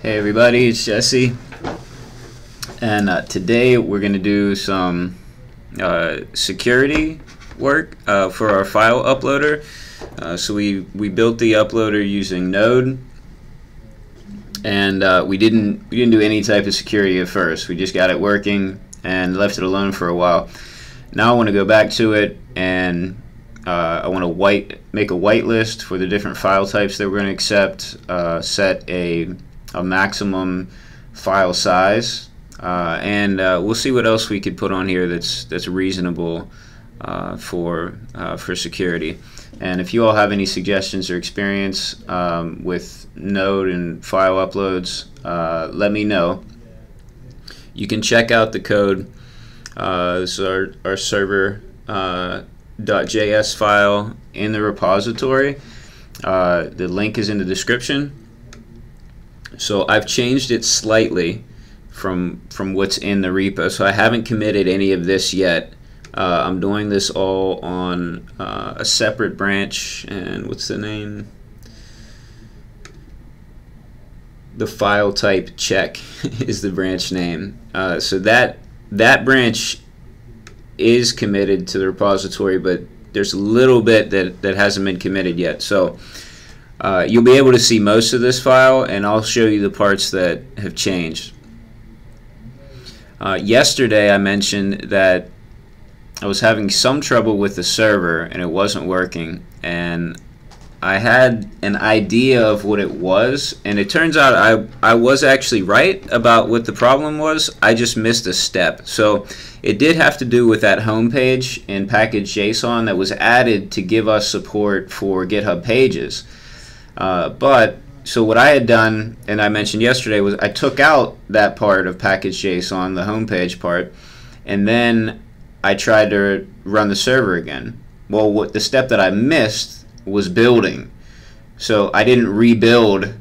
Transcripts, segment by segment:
Hey everybody, it's Jesse, and today we're going to do some security work for our file uploader. So we built the uploader using Node, and we didn't do any type of security at first. We just got it working and left it alone for a while. Now I want to go back to it, and I want to make a whitelist for the different file types that we're going to accept, set a maximum file size, and we'll see what else we could put on here that's reasonable for security. And if you all have any suggestions or experience with Node and file uploads, let me know. You can check out the code. This is our server .js file in the repository. The link is in the description. So I've changed it slightly from what's in the repo. So I haven't committed any of this yet. I'm doing this all on a separate branch, and what's the name? The file type check is the branch name. So that branch is committed to the repository, but there's a little bit that hasn't been committed yet. So you'll be able to see most of this file, and I'll show you the parts that have changed. Yesterday I mentioned that I was having some trouble with the server and it wasn't working, and I had an idea of what it was, and it turns out I was actually right about what the problem was. I just missed a step. So it did have to do with that home page in package.json that was added to give us support for GitHub pages. So what I had done, and I mentioned yesterday, was I took out that part of package.json, the homepage part, and then I tried to run the server again. Well, the step that I missed was building. So I didn't rebuild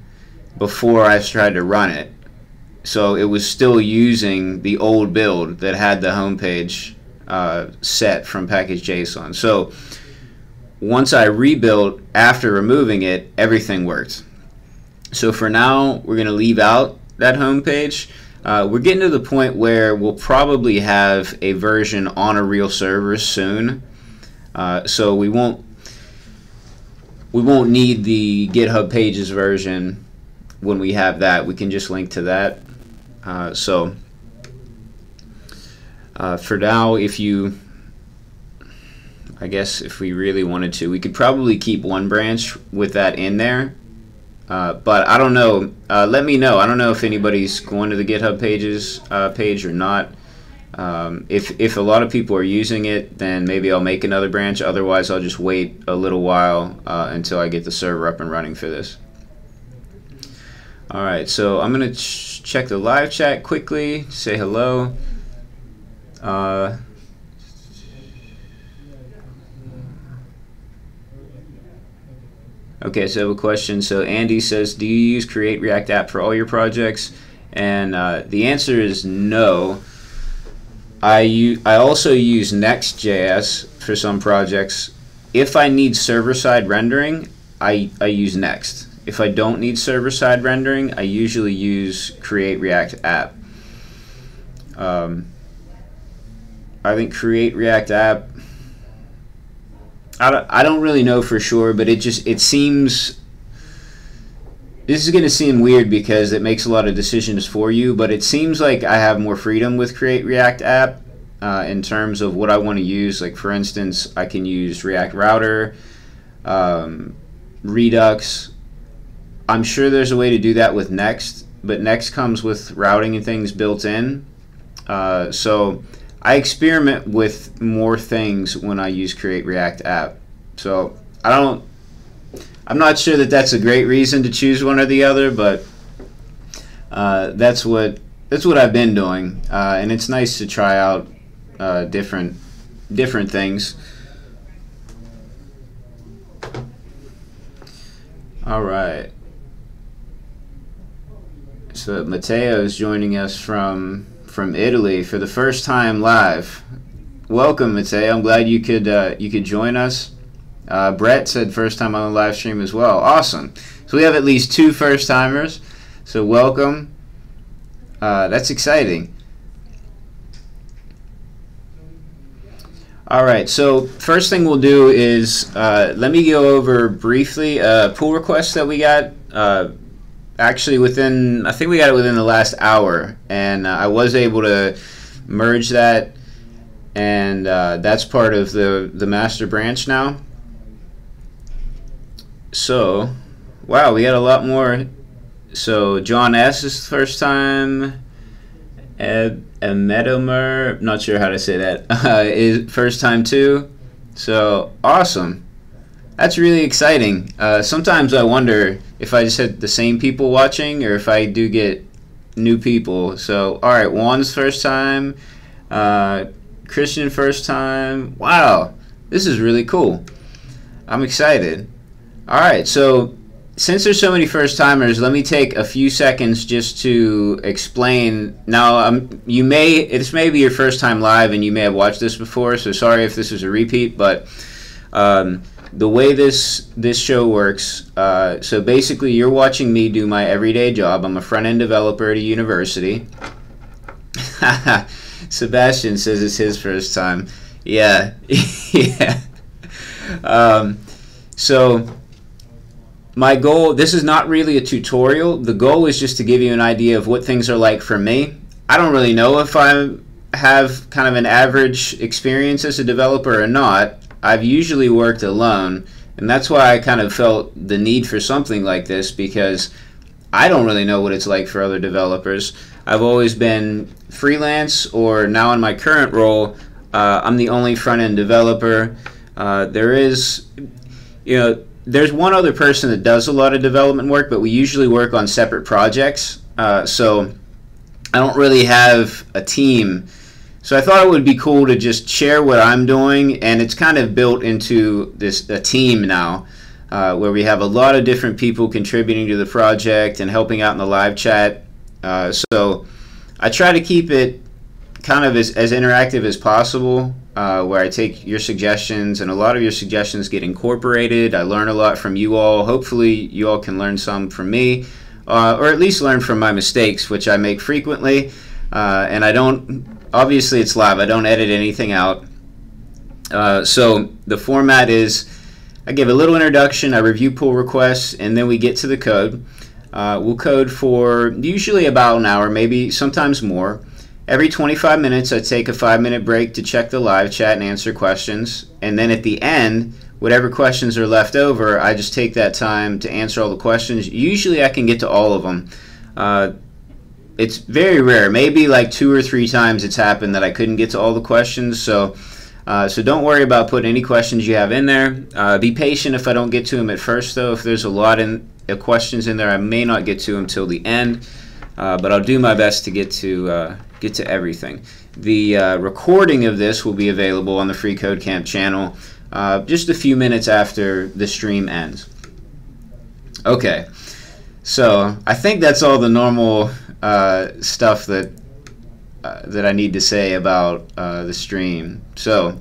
before I tried to run it. So it was still using the old build that had the homepage set from package.json. So once I rebuilt after removing it, everything worked. So for now, we're going to leave out that home page. We're getting to the point where we'll probably have a version on a real server soon. So we won't need the GitHub pages version when we have that. We can just link to that. For now, I guess if we really wanted to, we could probably keep one branch with that in there. But I don't know. Let me know. I don't know if anybody's going to the GitHub pages page or not. If a lot of people are using it, then maybe I'll make another branch. Otherwise, I'll just wait a little while until I get the server up and running for this. All right. So I'm going to check the live chat quickly. Say hello. Okay, so I have a question. So Andy says, do you use CreateReactApp for all your projects? And the answer is no. I also use Next.js for some projects. If I need server-side rendering, I use Next. If I don't need server-side rendering, I usually use CreateReactApp. I think CreateReactApp, I don't really know for sure, but it seems, this is going to seem weird because it makes a lot of decisions for you, but it seems like I have more freedom with CreateReactApp in terms of what I want to use. Like for instance, I can use React Router, Redux. I'm sure there's a way to do that with Next, but Next comes with routing and things built in. So I experiment with more things when I use CreateReactApp. So I'm not sure that that's a great reason to choose one or the other, but that's what I've been doing, and it's nice to try out different things. All right. So Matteo is joining us from Italy for the first time live. Welcome, Matteo. I'm glad you could join us. Brett said first time on the live stream as well. Awesome. So we have at least 2 first timers. So welcome. That's exciting. Alright, so first thing we'll do is let me go over briefly a pull request that we got actually I think we got it within the last hour, and I was able to merge that, and that's part of the master branch now. So wow, we got a lot more. So John S is the first time. Emetomer, not sure how to say that, is first time too. So awesome. That's really exciting. Sometimes I wonder if I just had the same people watching or if I do get new people. So alright, Juan's first time, Christian first time. Wow, this is really cool. I'm excited. Alright, so since there's so many first timers, let me take a few seconds just to explain. Now, this may be your first time live and you may have watched this before, so sorry if this is a repeat, but the way this show works, so basically you're watching me do my everyday job. I'm a front-end developer at a university. Sebastian says it's his first time. Yeah. Yeah. So my goal, this is not really a tutorial. The goal is just to give you an idea of what things are like for me. I don't really know if I have kind of an average experience as a developer or not. I've usually worked alone, and that's why I kind of felt the need for something like this, because I don't really know what it's like for other developers. I've always been freelance, or now in my current role, I'm the only front-end developer. There's one other person that does a lot of development work, but we usually work on separate projects. So I don't really have a team. So I thought it would be cool to just share what I'm doing, and it's kind of built into a team now, where we have a lot of different people contributing to the project and helping out in the live chat. So I try to keep it kind of as interactive as possible, where I take your suggestions, and a lot of your suggestions get incorporated. I learn a lot from you all. Hopefully you all can learn some from me, or at least learn from my mistakes, which I make frequently. And I don't, obviously it's live, I don't edit anything out. So the format is, I give a little introduction, I review pull requests, and then we get to the code. We'll code for usually about an hour, maybe sometimes more. Every 25 minutes, I take a 5-minute break to check the live chat and answer questions. And then at the end, whatever questions are left over, I just take that time to answer all the questions. Usually I can get to all of them. It's very rare. Maybe like 2 or 3 times it's happened that I couldn't get to all the questions. So don't worry about putting any questions you have in there. Be patient if I don't get to them at first, though. If there's a lot of questions in there, I may not get to them till the end. But I'll do my best to get to everything. The recording of this will be available on the freeCodeCamp channel just a few minutes after the stream ends. Okay, so I think that's all the normal stuff that I need to say about the stream. So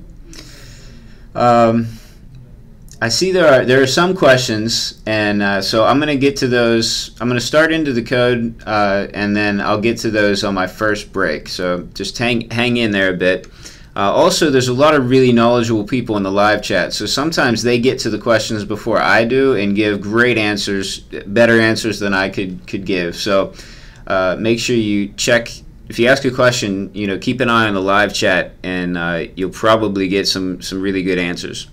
I see there are some questions, and so I'm going to get to those. I'm going to start into the code, and then I'll get to those on my first break. So just hang in there a bit. Also, there's a lot of really knowledgeable people in the live chat, so sometimes they get to the questions before I do and give great answers, better answers than I could give. So make sure you check. If you ask a question, keep an eye on the live chat, and you'll probably get some really good answers.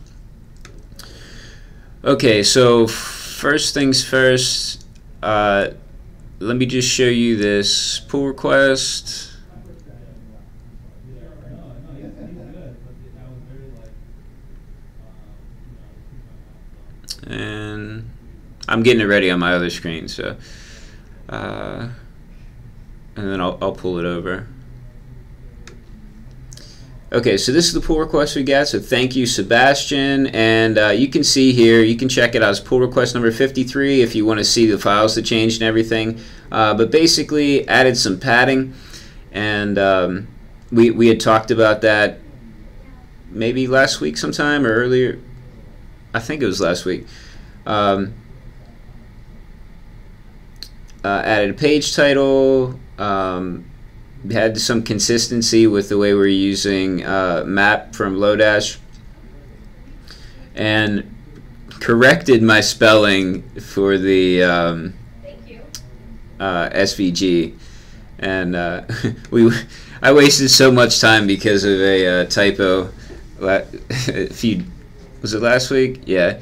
Okay, so first things first, let me just show you this pull request. And I'm getting it ready on my other screen, so and then I'll pull it over. Okay, so this is the pull request we got, so thank you, Sebastian, and you can see here, you can check it out as pull request number 53 if you want to see the files that changed and everything, but basically added some padding, and we had talked about that maybe last week sometime or earlier. I think it was last week. added a page title, had some consistency with the way we're using map from Lodash, and corrected my spelling for the SVG. And I wasted so much time because of a typo. Was it last week? Yeah.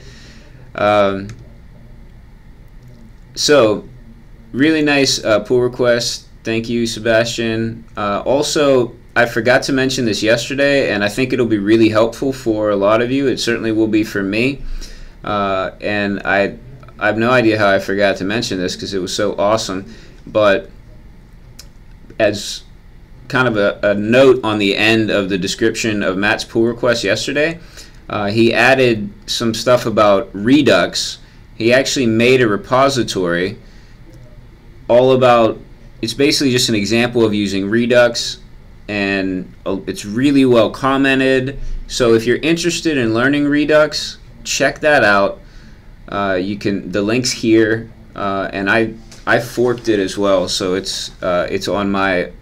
So really nice pull request. Thank you, Sebastian. Also, I forgot to mention this yesterday, and I think it'll be really helpful for a lot of you. It certainly will be for me. And I have no idea how I forgot to mention this because it was so awesome. But as kind of a note on the end of the description of Matt's pull request yesterday, he added some stuff about Redux. He actually made a repository all about, it's basically just an example of using Redux, and it's really well commented. So if you're interested in learning Redux, check that out. The link's here, and I forked it as well, so it's on my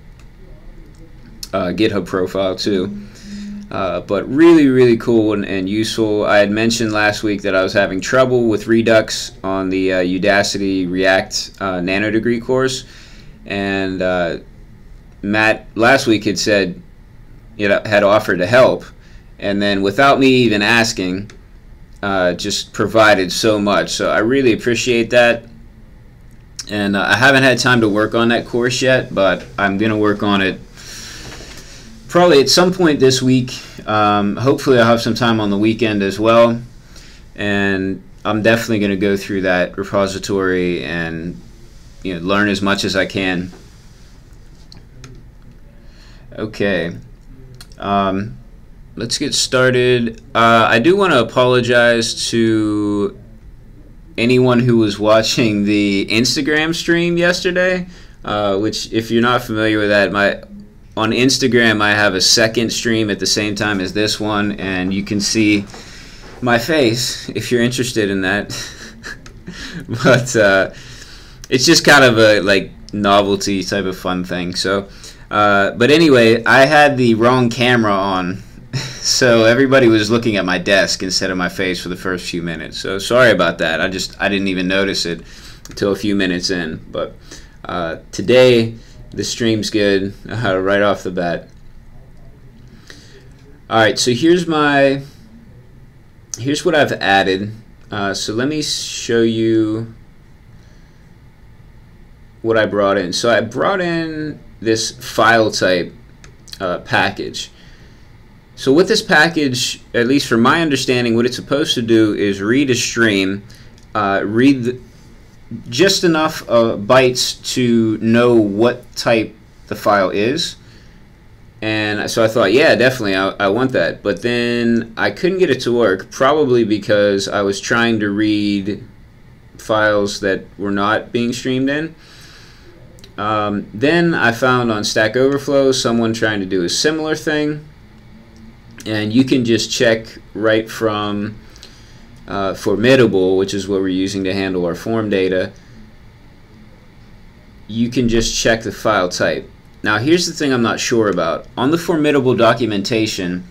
GitHub profile too. But really cool and useful. I had mentioned last week that I was having trouble with Redux on the Udacity React nanodegree course, and Matt last week had said, had offered to help, and then without me even asking, just provided so much. So I really appreciate that. And I haven't had time to work on that course yet, but I'm going to work on it probably at some point this week. Hopefully I'll have some time on the weekend as well. And I'm definitely going to go through that repository and learn as much as I can. Okay. Let's get started. I do want to apologize to anyone who was watching the Instagram stream yesterday, which, if you're not familiar with that, on Instagram I have a second stream at the same time as this one, and you can see my face if you're interested in that. But it's just kind of a novelty type of fun thing. So but anyway, I had the wrong camera on, so everybody was looking at my desk instead of my face for the first few minutes. So sorry about that. I didn't even notice it until a few minutes in. But today the stream's good right off the bat. Alright, so here's what I've added. So let me show you what I brought in. So I brought in this file type package. So with this package, at least from my understanding, what it's supposed to do is read a stream, just enough bytes to know what type the file is. And so I thought, yeah, definitely, I want that. But then I couldn't get it to work, probably because I was trying to read files that were not being streamed in. Then I found on Stack Overflow someone trying to do a similar thing. And you can just check right from Formidable, which is what we're using to handle our form data. You can just check the file type. Now here's the thing I'm not sure about. On the Formidable documentation,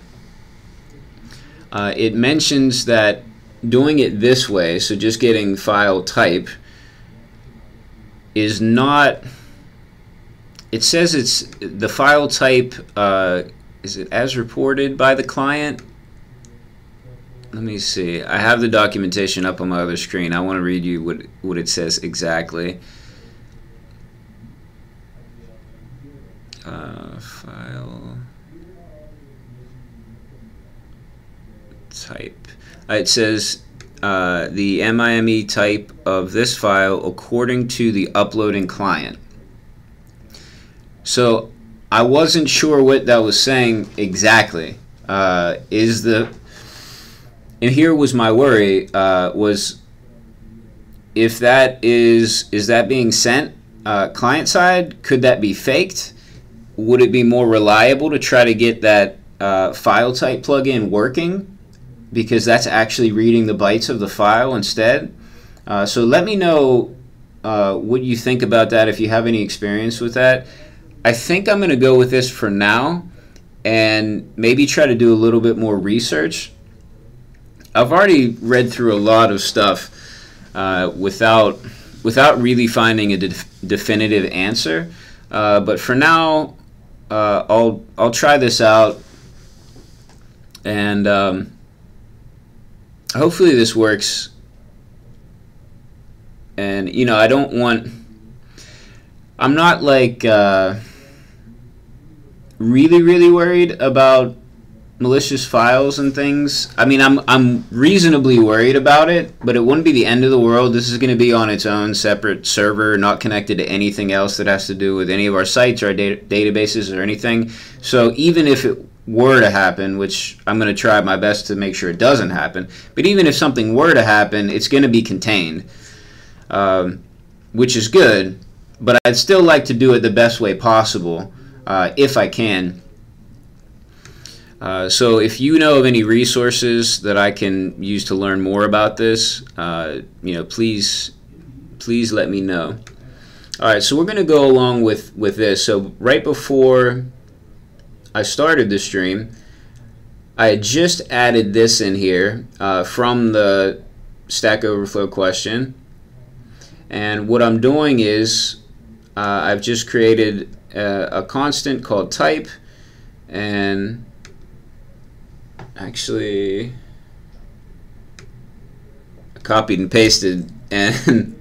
it mentions that doing it this way, so just getting file type, is not, it says it's the file type, is it as reported by the client? Let me see. I have the documentation up on my other screen. I want to read you what it says exactly. File type. It says the MIME type of this file according to the uploading client. So I wasn't sure what that was saying exactly. And here was my worry, was if that is that being sent client side, could that be faked? Would it be more reliable to try to get that file type plugin working, because that's actually reading the bytes of the file instead? So let me know what you think about that, if you have any experience with that. I think I'm going to go with this for now and maybe try to do a little bit more research. I've already read through a lot of stuff without really finding a definitive answer. But for now, I'll try this out, and hopefully this works. And you know, I'm not like really worried about malicious files and things. I mean, I'm reasonably worried about it, but it wouldn't be the end of the world. This is going to be on its own separate server, not connected to anything else that has to do with any of our sites or our databases or anything. So even if it were to happen, which I'm going to try my best to make sure it doesn't happen, but even if something were to happen, it's going to be contained, which is good, but I'd still like to do it the best way possible if I can. So if you know of any resources that I can use to learn more about this, you know, please let me know. All right, so we're going to go along with this. So right before I started the stream, I had just added this in here from the Stack Overflow question. And what I'm doing is I've just created a constant called type, and actually I copied and pasted, and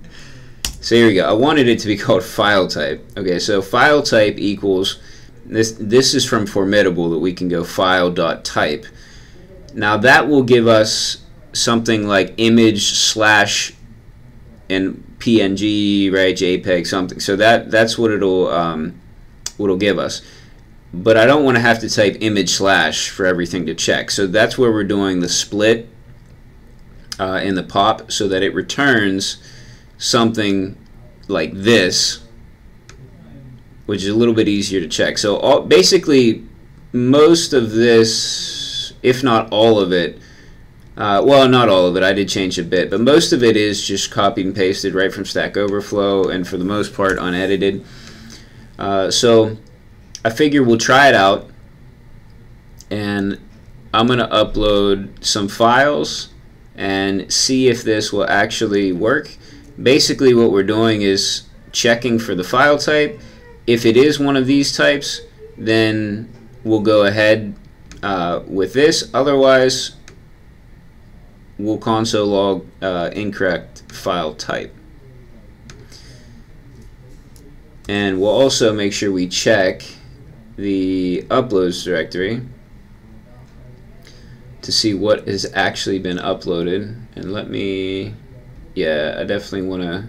so here we go. I wanted it to be called file type. Okay, so file type equals this is from Formidable, that we can go file.type. Now that will give us something like image slash and PNG, right, JPEG, something. So that's what it'll give us. But I don't want to have to type image slash for everything to check. So that's where we're doing the split in the pop, so that it returns something like this, which is a little bit easier to check. So basically most of this, if not all of it, well, not all of it, I did change a bit, but most of it is just copied and pasted right from Stack Overflow, and for the most part unedited. So I figure we'll try it out, and I'm going to upload some files and see if this will actually work. Basically what we're doing is checking for the file type. If it is one of these types, then we'll go ahead with this. Otherwise, we'll console log incorrect file type. And we'll also make sure we check the uploads directory to see what has actually been uploaded. And let me, yeah, I definitely want to,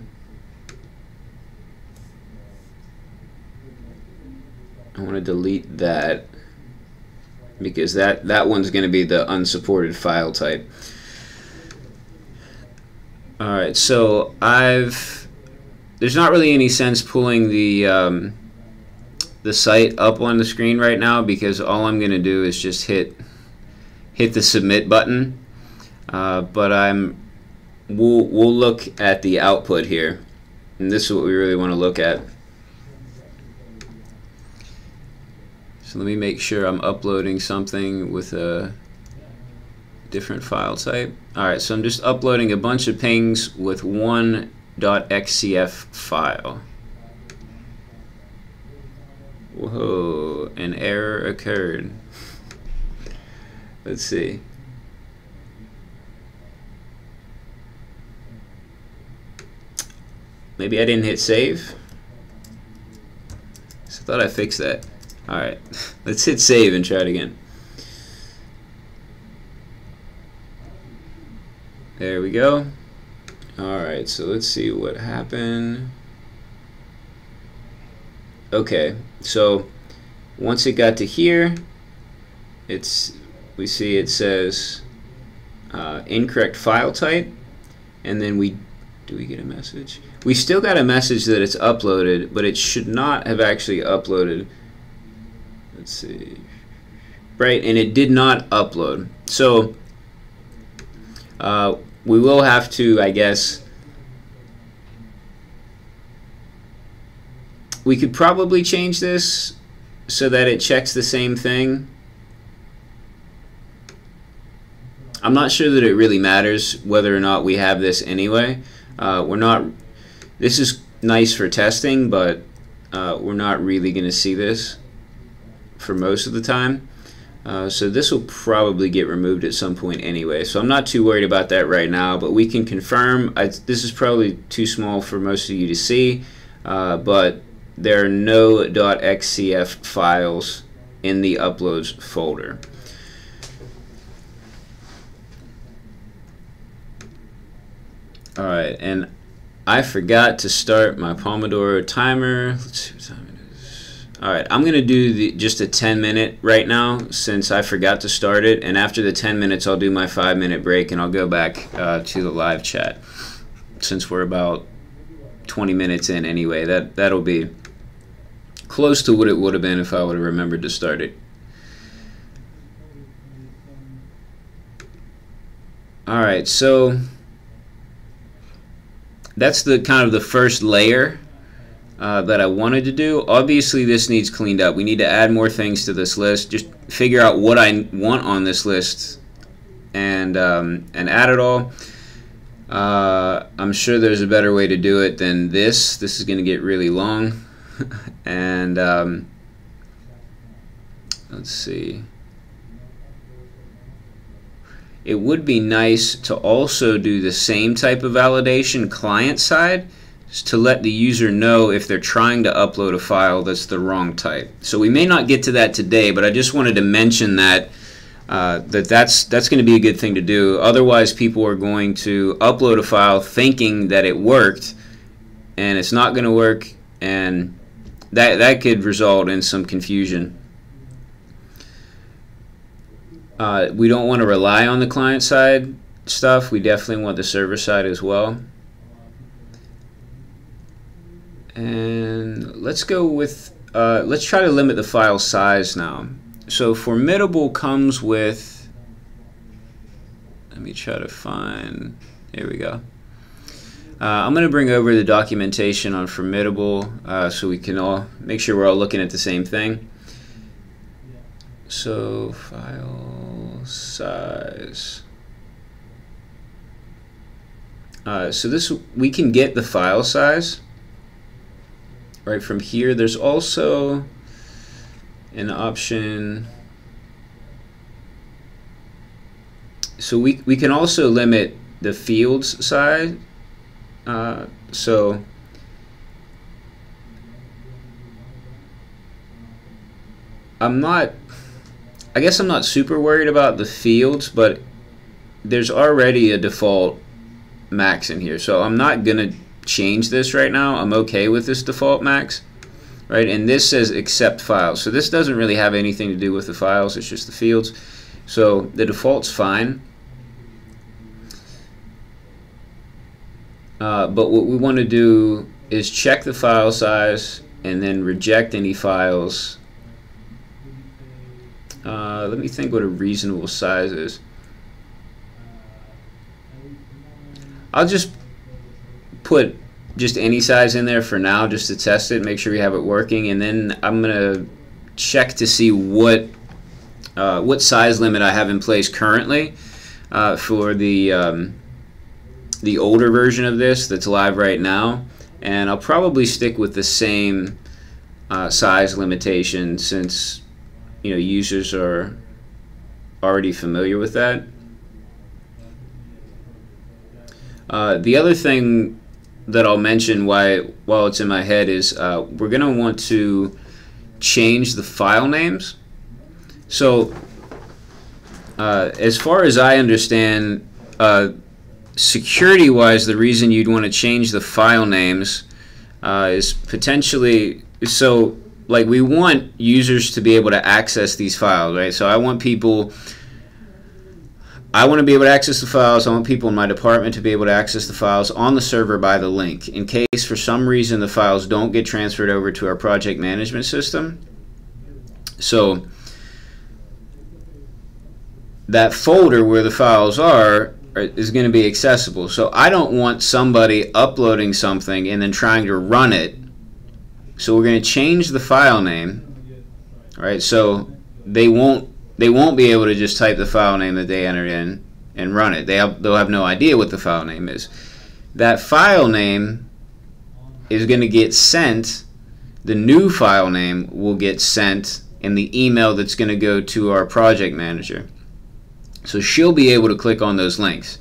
delete that, because that one's going to be the unsupported file type. Alright, so there's not really any sense pulling the site up on the screen right now, because all I'm going to do is just hit the submit button. But we'll look at the output here, and this is what we really want to look at. So let me make sure I'm uploading something with a different file type. Alright, so I'm just uploading a bunch of pings with one .xcf file. Whoa, an error occurred. Let's see. Maybe I didn't hit save. So I thought I fixed that. Alright, let's hit save and try it again. There we go. Alright, so let's see what happened. Okay, so once it got to here, we see it says incorrect file type, and then do we get a message? We still got a message that it's uploaded, but it should not have actually uploaded. Let's see. Right, and it did not upload. So we will have to, I guess, we could probably change this so that it checks the same thing. I'm not sure that it really matters whether or not we have this anyway. This is nice for testing, but we're not really going to see this for most of the time. So this will probably get removed at some point anyway. So I'm not too worried about that right now, but we can confirm. This is probably too small for most of you to see, but there are no .xcf files in the uploads folder. Alright, and I forgot to start my Pomodoro timer. Let's see what time it is. Alright, I'm going to do just a 10-minute right now since I forgot to start it, and after the 10 minutes I'll do my 5-minute break and I'll go back to the live chat since we're about 20 minutes in anyway. That'll be close to what it would have been if I would have remembered to start it. Alright, so that's the kind of the first layer that I wanted to do. Obviously this needs cleaned up. We need to add more things to this list. Just figure out what I want on this list and add it all. I'm sure there's a better way to do it than this. This is going to get really long. And let's see. It would be nice to also do the same type of validation client side to let the user know if they're trying to upload a file that's the wrong type. So we may not get to that today, but I just wanted to mention that that's going to be a good thing to do. Otherwise, people are going to upload a file thinking that it worked, and it's not going to work, and that could result in some confusion. We don't want to rely on the client side stuff. We definitely want the server side as well. And let's go with, let's try to limit the file size now. So Formidable comes with, let me try to find, here we go. I'm going to bring over the documentation on Formidable so we can all make sure we're all looking at the same thing. So file size. So this, we can get the file size right from here. There's also an option. So we can also limit the fields size. So I guess I'm not super worried about the fields, but there's already a default max in here, so I'm not gonna change this right now. I'm okay with this default max, right? And this says accept files, so this doesn't really have anything to do with the files, it's just the fields. So the default's fine, but what we want to do is check the file size and then reject any files. Let me think what a reasonable size is. I'll just put just any size in there for now just to test it, make sure we have it working, and then I'm gonna check to see what size limit I have in place currently for the older version of this that's live right now, and I'll probably stick with the same size limitation since users are already familiar with that. The other thing that I'll mention while it's in my head is we're going to want to change the file names. So as far as I understand, security-wise, the reason you'd want to change the file names is potentially so. Like, we want users to be able to access these files, right? So I want to be able to access the files. I want people in my department to be able to access the files on the server by the link. In case for some reason the files don't get transferred over to our project management system. So that folder where the files are is going to be accessible. So I don't want somebody uploading something and then trying to run it So we're going to change the file name, right? So they won't be able to just type the file name that they entered in and run it. They'll have no idea what the file name is. That file name is going to get sent. The new file name will get sent in the email that's going to go to our project manager. So she'll be able to click on those links.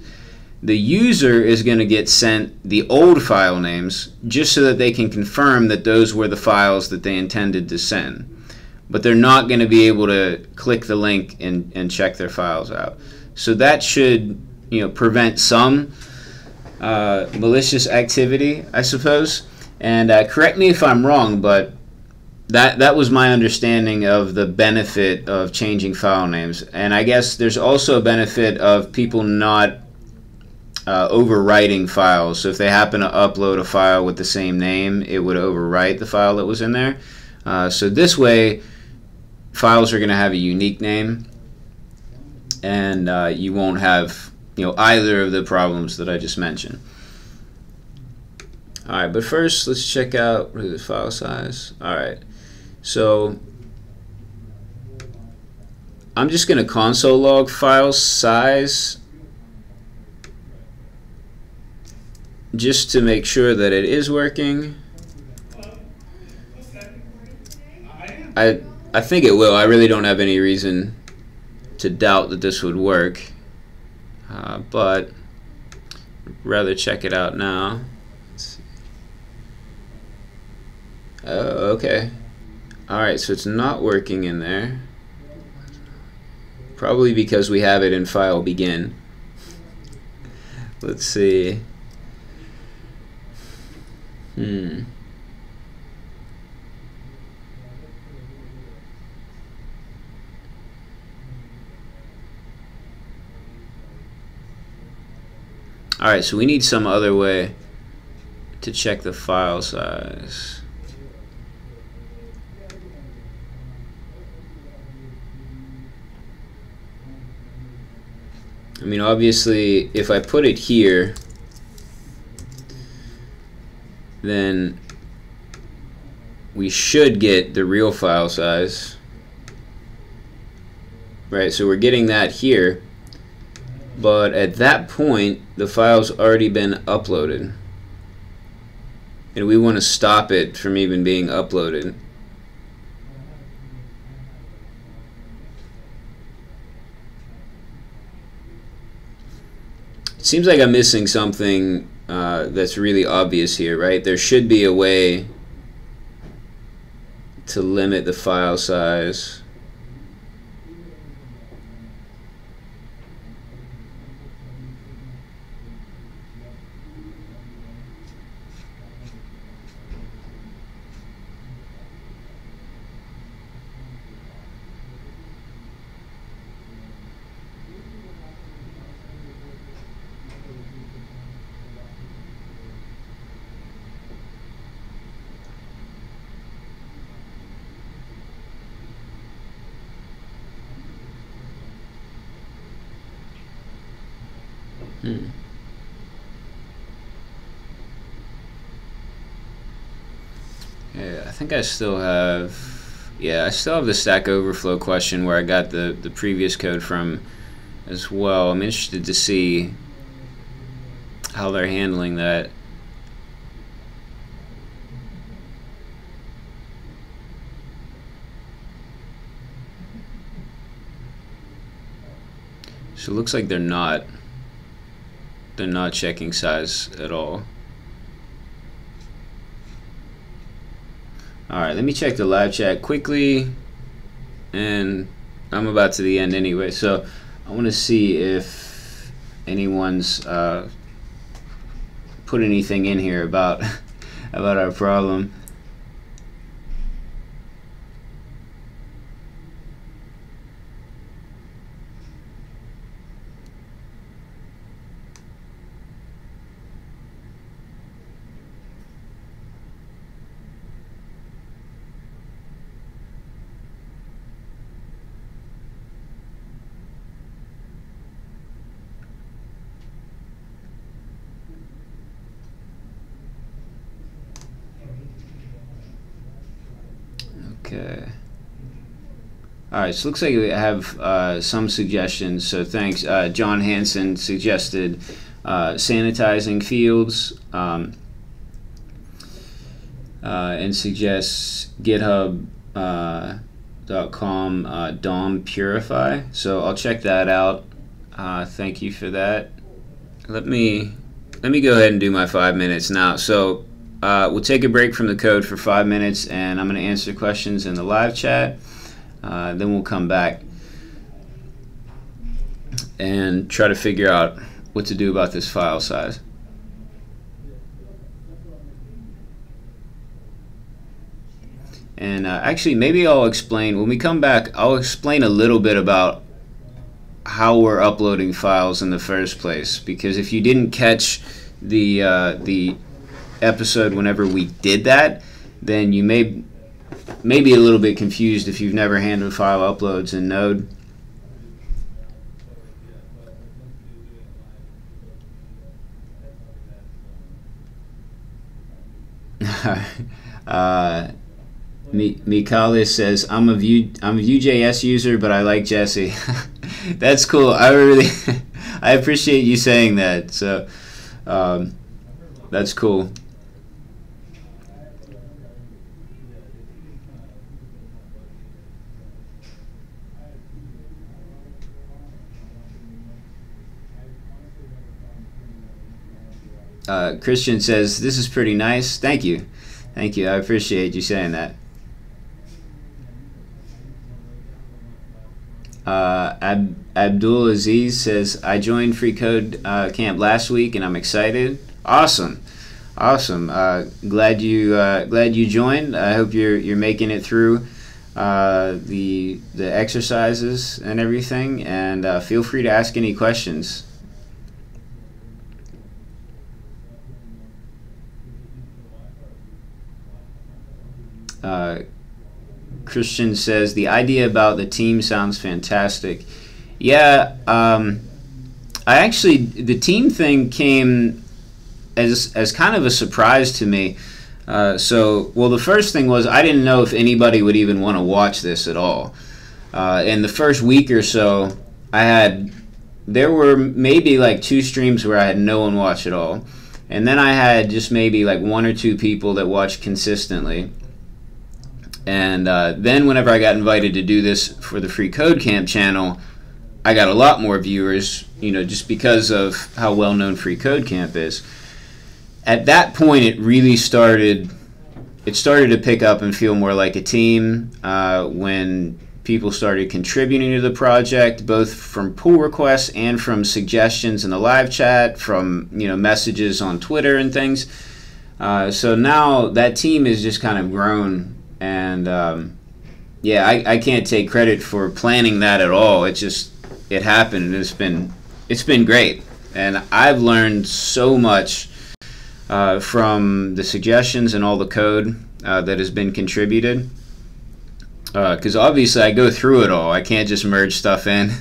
The user is going to get sent the old file names just so that they can confirm that those were the files that they intended to send. But they're not going to be able to click the link and check their files out. So that should, prevent some malicious activity, I suppose. And correct me if I'm wrong, but that was my understanding of the benefit of changing file names. And I guess there's also a benefit of people not overwriting files. So if they happen to upload a file with the same name, it would overwrite the file that was in there. So this way, files are going to have a unique name, and you won't have either of the problems that I just mentioned. Alright, but first let's check out the file size. Alright, so I'm just going to console log file size just to make sure that it is working. I think it will. I really don't have any reason to doubt that this would work, but I'd rather check it out now. Oh, okay. Alright, so it's not working in there. Probably because we have it in file begin. Let's see. Alright, so we need some other way to check the file size. I mean, obviously, if I put it here, then we should get the real file size. Right, so we're getting that here. But at that point, the file's already been uploaded. And we want to stop it from even being uploaded. It seems like I'm missing something that's really obvious here, right? There should be a way to limit the file size. Yeah, I think I still have, I still have the Stack Overflow question where I got the previous code from as well. I'm interested to see how they're handling that. So it looks like they're not checking size at all. Alright, let me check the live chat quickly, and I'm about to the end anyway, so I want to see if anyone's put anything in here about our problem. Okay. All right, so looks like we have some suggestions, so thanks. John Hansen suggested sanitizing fields and suggests GitHub.com DOM Purify. So I'll check that out. Thank you for that. Let me go ahead and do my 5 minutes now. So we'll take a break from the code for 5 minutes, and I'm going to answer questions in the live chat. Then we'll come back and try to figure out what to do about this file size. And actually, maybe I'll explain, when we come back, I'll explain a little bit about how we're uploading files in the first place. Because if you didn't catch the episode whenever we did that, then you may be a little bit confused if you've never handled file uploads in Node. Mikali says, I'm a Vue.js user, but I like Jesse. That's cool. I appreciate you saying that. So that's cool. Christian says, this is pretty nice. Thank you. Thank you. I appreciate you saying that. Abdul Aziz says, I joined freeCodeCamp last week and I'm excited. Awesome. Awesome. Glad you joined. I hope you're making it through the exercises and everything, and feel free to ask any questions. Christian says, the idea about the team sounds fantastic. Yeah, the team thing came as kind of a surprise to me. Well, the first thing was I didn't know if anybody would even want to watch this at all. In the first week or so, there were maybe like 2 streams where I had no one watch at all. And then I had just maybe like 1 or 2 people that watched consistently. And then whenever I got invited to do this for the freeCodeCamp channel, I got a lot more viewers, just because of how well-known freeCodeCamp is. At that point, it really started to pick up and feel more like a team when people started contributing to the project, both from pull requests and from suggestions in the live chat, from messages on Twitter and things. So now that team is just kind of grown. And yeah, I can't take credit for planning that at all. It happened, and it's been great. And I've learned so much from the suggestions and all the code that has been contributed. Because obviously I go through it all. I can't just merge stuff in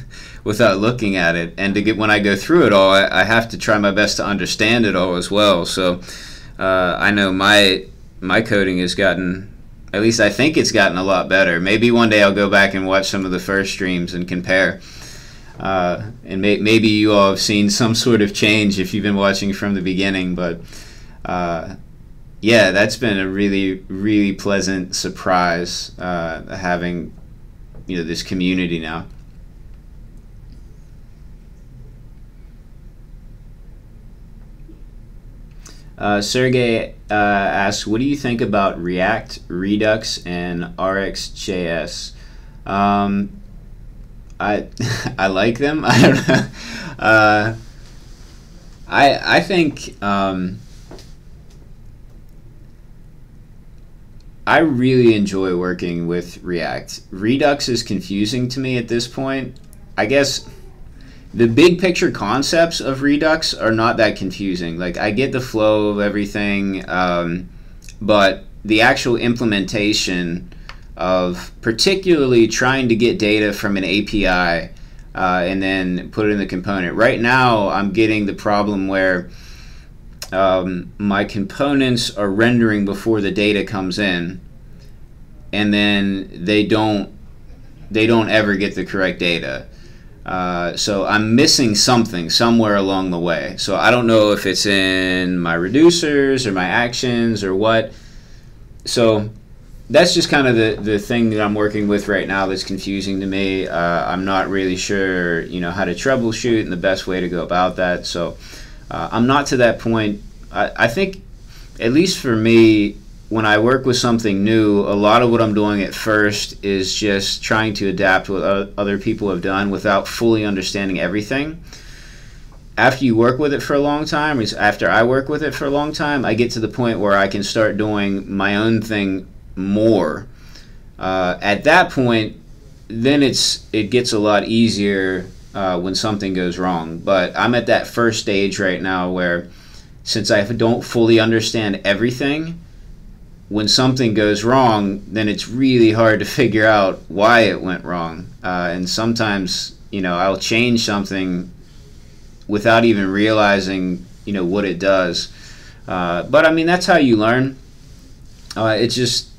without looking at it. And when I go through it all, I have to try my best to understand it all as well. So I know my coding has gotten, at least I think it's gotten, a lot better. Maybe one day I'll go back and watch some of the first streams and compare. And maybe you all have seen some sort of change if you've been watching from the beginning. But yeah, that's been a really, really pleasant surprise, having this community now. Sergey asks, what do you think about React, Redux, and RxJS? I like them. I don't know. I think I really enjoy working with React. Redux is confusing to me at this point. I guess the big picture concepts of Redux are not that confusing. Like, I get the flow of everything, but the actual implementation of particularly trying to get data from an API and then put it in the component. Right now, I'm getting the problem where my components are rendering before the data comes in, and then they don't ever get the correct data. So I'm missing something somewhere along the way. So I don't know if it's in my reducers or my actions or what. So that's just kind of the thing that I'm working with right now that's confusing to me. I'm not really sure, how to troubleshoot and the best way to go about that. So I'm not to that point. I think, at least for me, when I work with something new, a lot of what I'm doing at first is just trying to adapt what other people have done without fully understanding everything. After you work with it for a long time, after I work with it for a long time, I get to the point where I can start doing my own thing more. At that point, then it gets a lot easier when something goes wrong. But I'm at that first stage right now where, since I don't fully understand everything, when something goes wrong, then it's really hard to figure out why it went wrong. And sometimes, I'll change something without even realizing, what it does. But I mean, that's how you learn. It's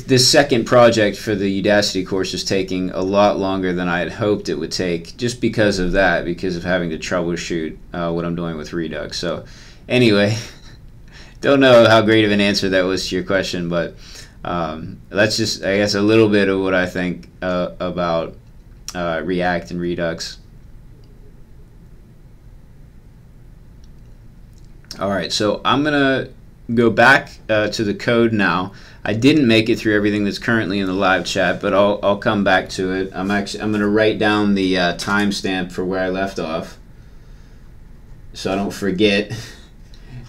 this second project for the Udacity course is taking a lot longer than I had hoped it would take, just because of that, because of having to troubleshoot what I'm doing with Redux. So anyway, don't know how great of an answer that was to your question, but that's just, I guess, a little bit of what I think about React and Redux. Alright, so I'm going to go back to the code now. I didn't make it through everything that's currently in the live chat, but I'll come back to it. I'm going to write down the timestamp for where I left off, so I don't forget,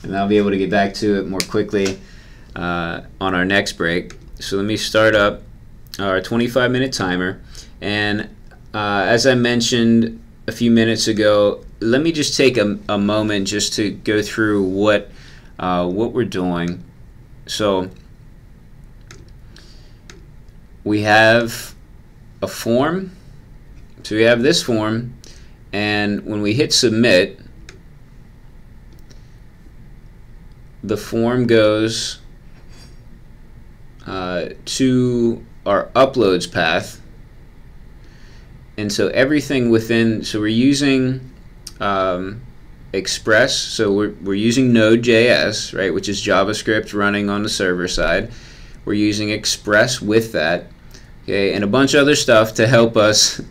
and I'll be able to get back to it more quickly on our next break. So let me start up our 25-minute timer, and as I mentioned a few minutes ago, let me just take a moment just to go through what we're doing. So we have a form. So we have this form, and when we hit submit, the form goes to our uploads path. And so everything within, so we're using Express, so we're using Node.js, right, which is JavaScript running on the server side. We're using Express with that, okay, and a bunch of other stuff to help us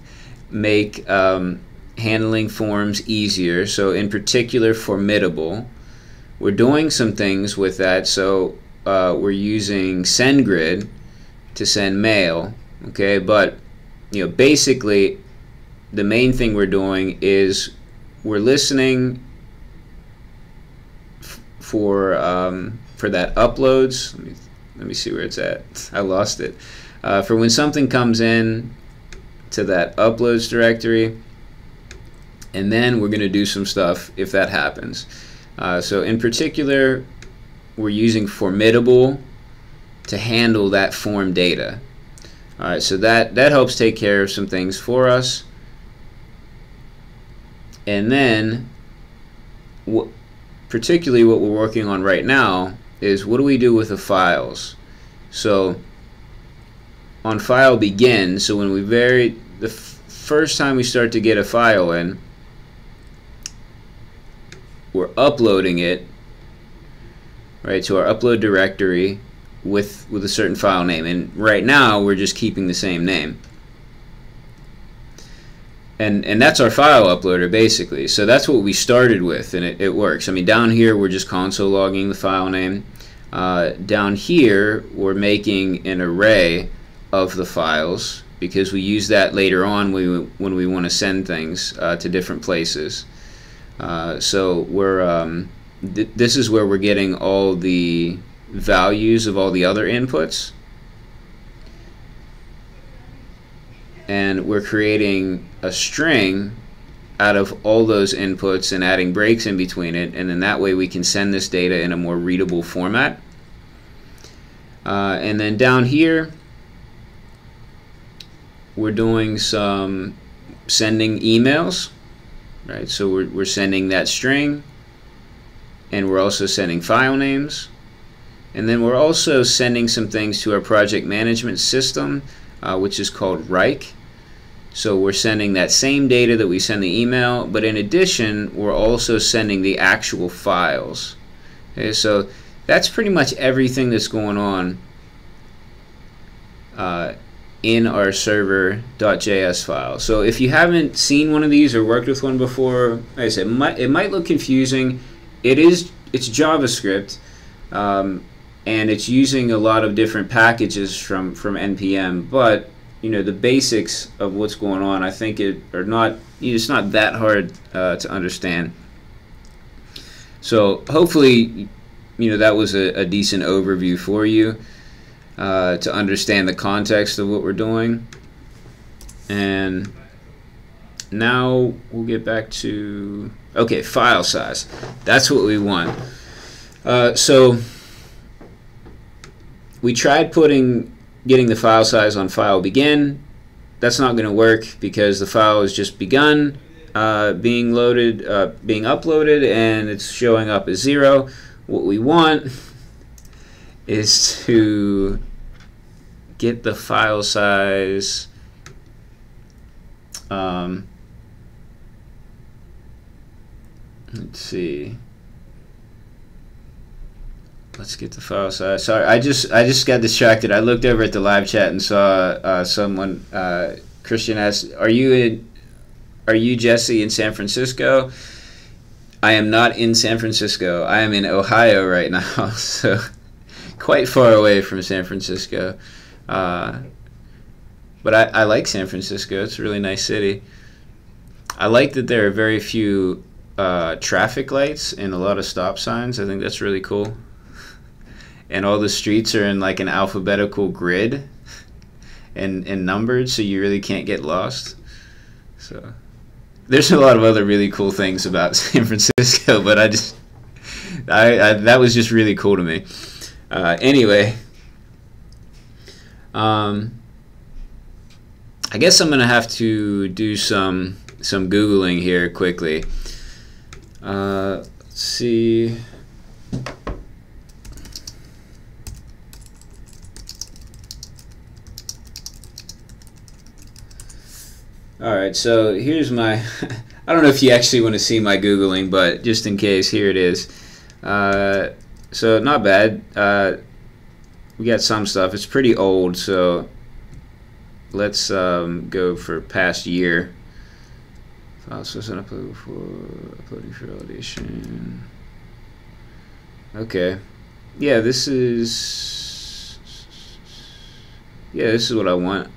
make handling forms easier. So in particular, Formidable. We're doing some things with that. So we're using SendGrid to send mail, okay, but basically the main thing we're doing is we're listening for that uploads. Let me see where it's at. I lost it. For when something comes in to that uploads directory, and then we're going to do some stuff if that happens. So in particular, we're using Formidable to handle that form data. Alright, so that helps take care of some things for us. And then, particularly what we're working on right now is, what do we do with the files? So on file begin, so when we the first time we start to get a file in, we're uploading it, right, to our upload directory with a certain file name, and right now we're just keeping the same name, and that's our file uploader basically. So that's what we started with, and it works. I mean, down here we're just console logging the file name. Down here we're making an array of the files because we use that later on when we want to send things to different places. So we're this is where we're getting all the values of all the other inputs, and we're creating a string out of all those inputs and adding breaks in between it, and then that way we can send this data in a more readable format. And then down here we're doing some sending emails, right? So we're sending that string, and we're also sending file names. And then we're also sending some things to our project management system, which is called Wrike. So we're sending that same data that we send the email, but in addition, we're also sending the actual files. Okay, so that's pretty much everything that's going on in our server.js file. So if you haven't seen one of these or worked with one before, like I said, it might look confusing. It's JavaScript, and it's using a lot of different packages from NPM, but you know, the basics of what's going on, I think it's not that hard to understand. So hopefully, you know, that was a decent overview for you to understand the context of what we're doing. And now we'll get back to, okay, file size. That's what we want. So we tried getting the file size on file begin. That's not going to work because the file has just begun being uploaded, and it's showing up as 0. What we want is to get the file size let's see. Let's get the file size. Sorry, I just got distracted. I looked over at the live chat and saw someone, Christian asked, "Are you Jesse in San Francisco?" I am not in San Francisco. I am in Ohio right now, so quite far away from San Francisco. But I like San Francisco. It's a really nice city. I like that there are very few traffic lights and a lot of stop signs. I think that's really cool. And all the streets are in like an alphabetical grid and numbered, so you really can't get lost. So there's a lot of other really cool things about San Francisco, but that was just really cool to me. Anyway, I guess I'm gonna have to do some Googling here quickly. Let's see. Alright, so here's my, I don't know if you actually want to see my Googling, but just in case, here it is. So not bad. We got some stuff. It's pretty old, so let's go for past year. Files wasn't uploaded before, uploading for validation. Okay. Yeah, this is what I want.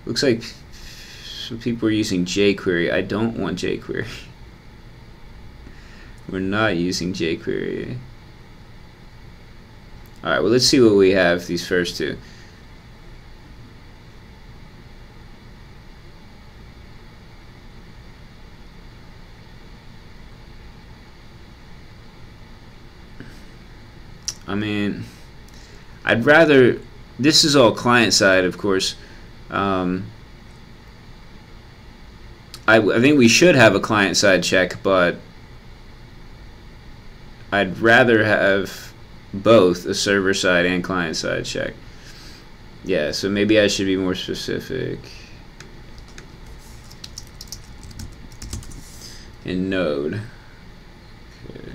Looks like some people are using jQuery. I don't want jQuery. We're not using jQuery. Alright, well, let's see what we have, these first two. I mean, I'd rather, this is all client side, of course. I think we should have a client-side check, but I'd rather have both a server-side and client-side check. Yeah, so maybe I should be more specific. In Node. Okay.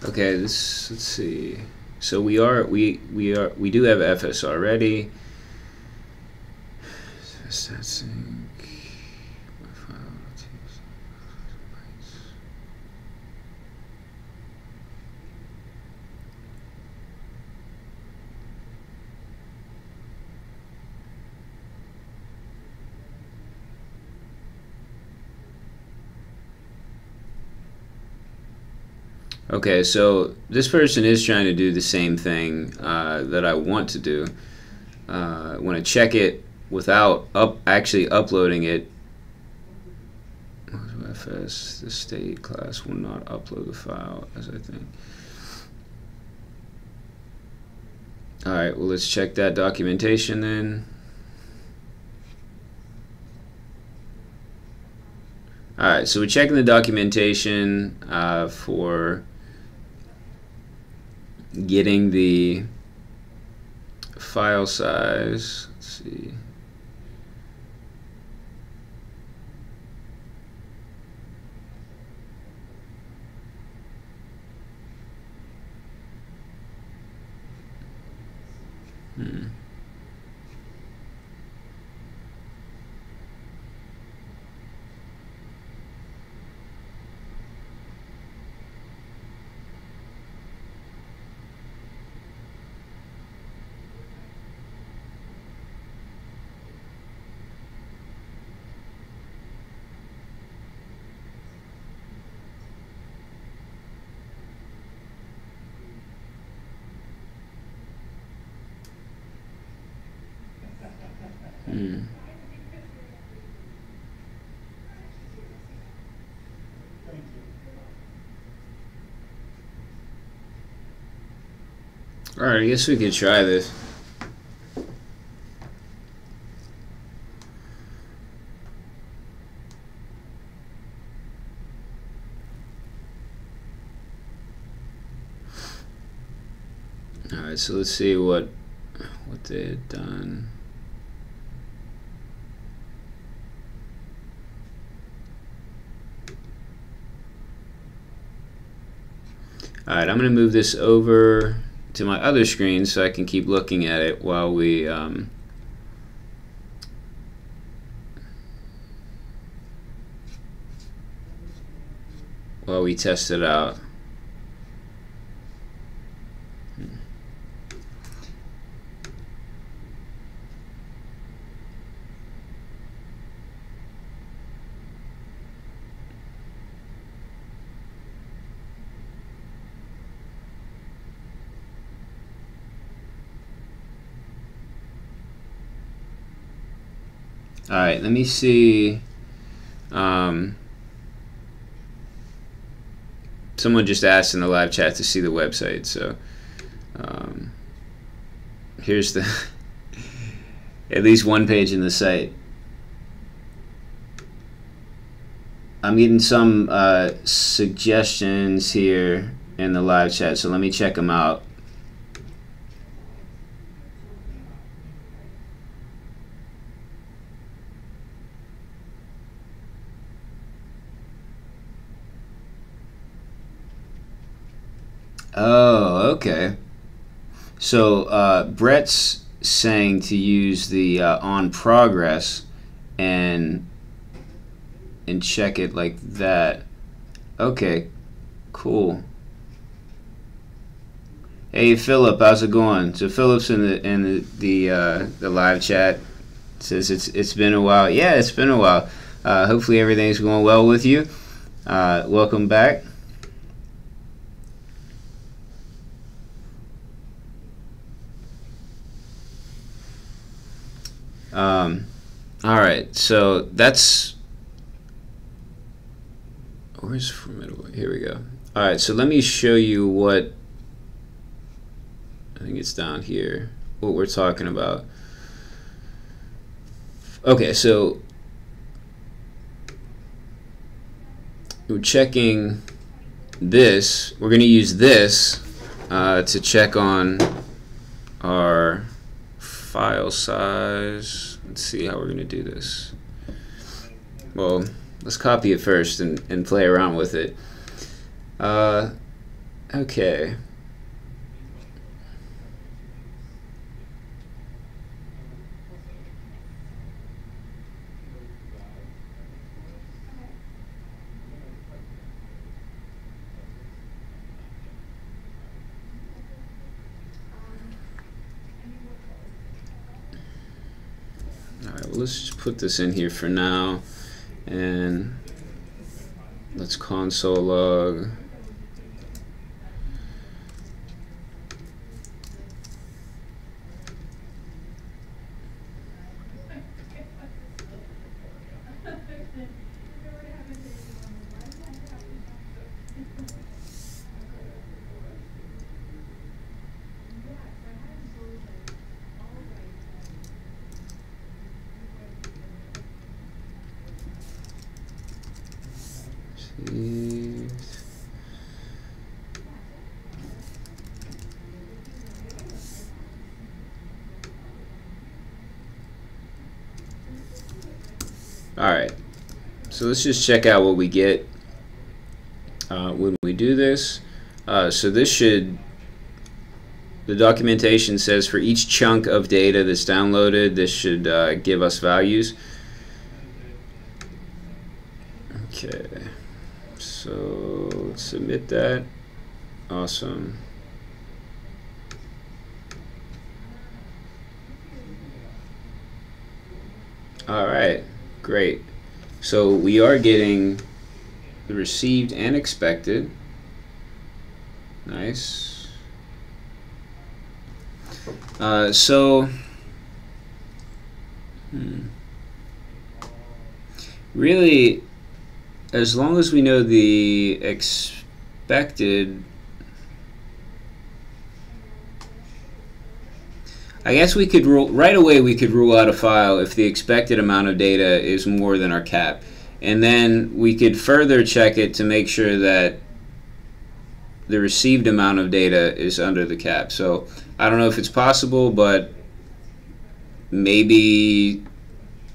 Okay, let's see. So we do have FS already. Okay, so this person is trying to do the same thing that I want to do. I want to check it without actually uploading it. FS, the state class will not upload the file, as I think. Alright, well, let's check that documentation then. Alright, so we're checking the documentation for getting the file size. Let's see. Alright, I guess we could try this. Alright, so let's see what they had done. Alright, I'm going to move this over to my other screen so I can keep looking at it while we test it out. Alright, let me see. Someone just asked in the live chat to see the website, so here's the at least one page in the site. I'm getting some suggestions here in the live chat, so let me check them out. Oh, okay. So Brett's saying to use the on progress and check it like that. Okay, cool. Hey Philip, how's it going? So Philip's in the live chat. Says it's been a while. Yeah, it's been a while. Hopefully everything's going well with you. Welcome back. Alright, so that's, where's Formidable? Here we go. Alright, so let me show you what, I think it's down here, what we're talking about. Okay, so we're checking this. We're going to use this to check on our file size. Let's see how we're going to do this. Well, let's copy it first and play around with it. Okay. Let's just put this in here for now, and let's console log Alright, so let's just check out what we get when we do this. So this should, the documentation says for each chunk of data that's downloaded, this should give us values. Okay, so let's submit that. Awesome. Alright, great. So we are getting the received and expected. Nice. Really, as long as we know the expected, I guess we could rule right away. We could rule out a file if the expected amount of data is more than our cap, and then we could further check it to make sure that the received amount of data is under the cap. So I don't know if it's possible, but maybe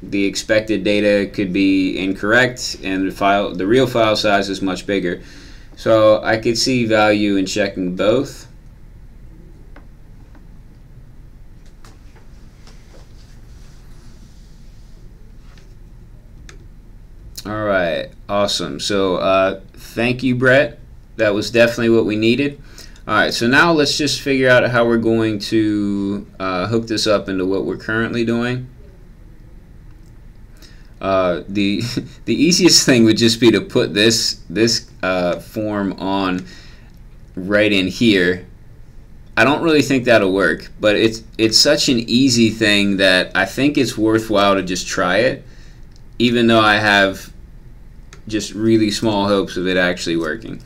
the expected data could be incorrect, and the real file size is much bigger. So I could see value in checking both. All right, awesome. So thank you, Brett. That was definitely what we needed. All right, so now let's just figure out how we're going to hook this up into what we're currently doing. The easiest thing would just be to put this form on right in here. I don't really think that'll work, but it's such an easy thing that I think it's worthwhile to just try it, even though I have just really small hopes of it actually working.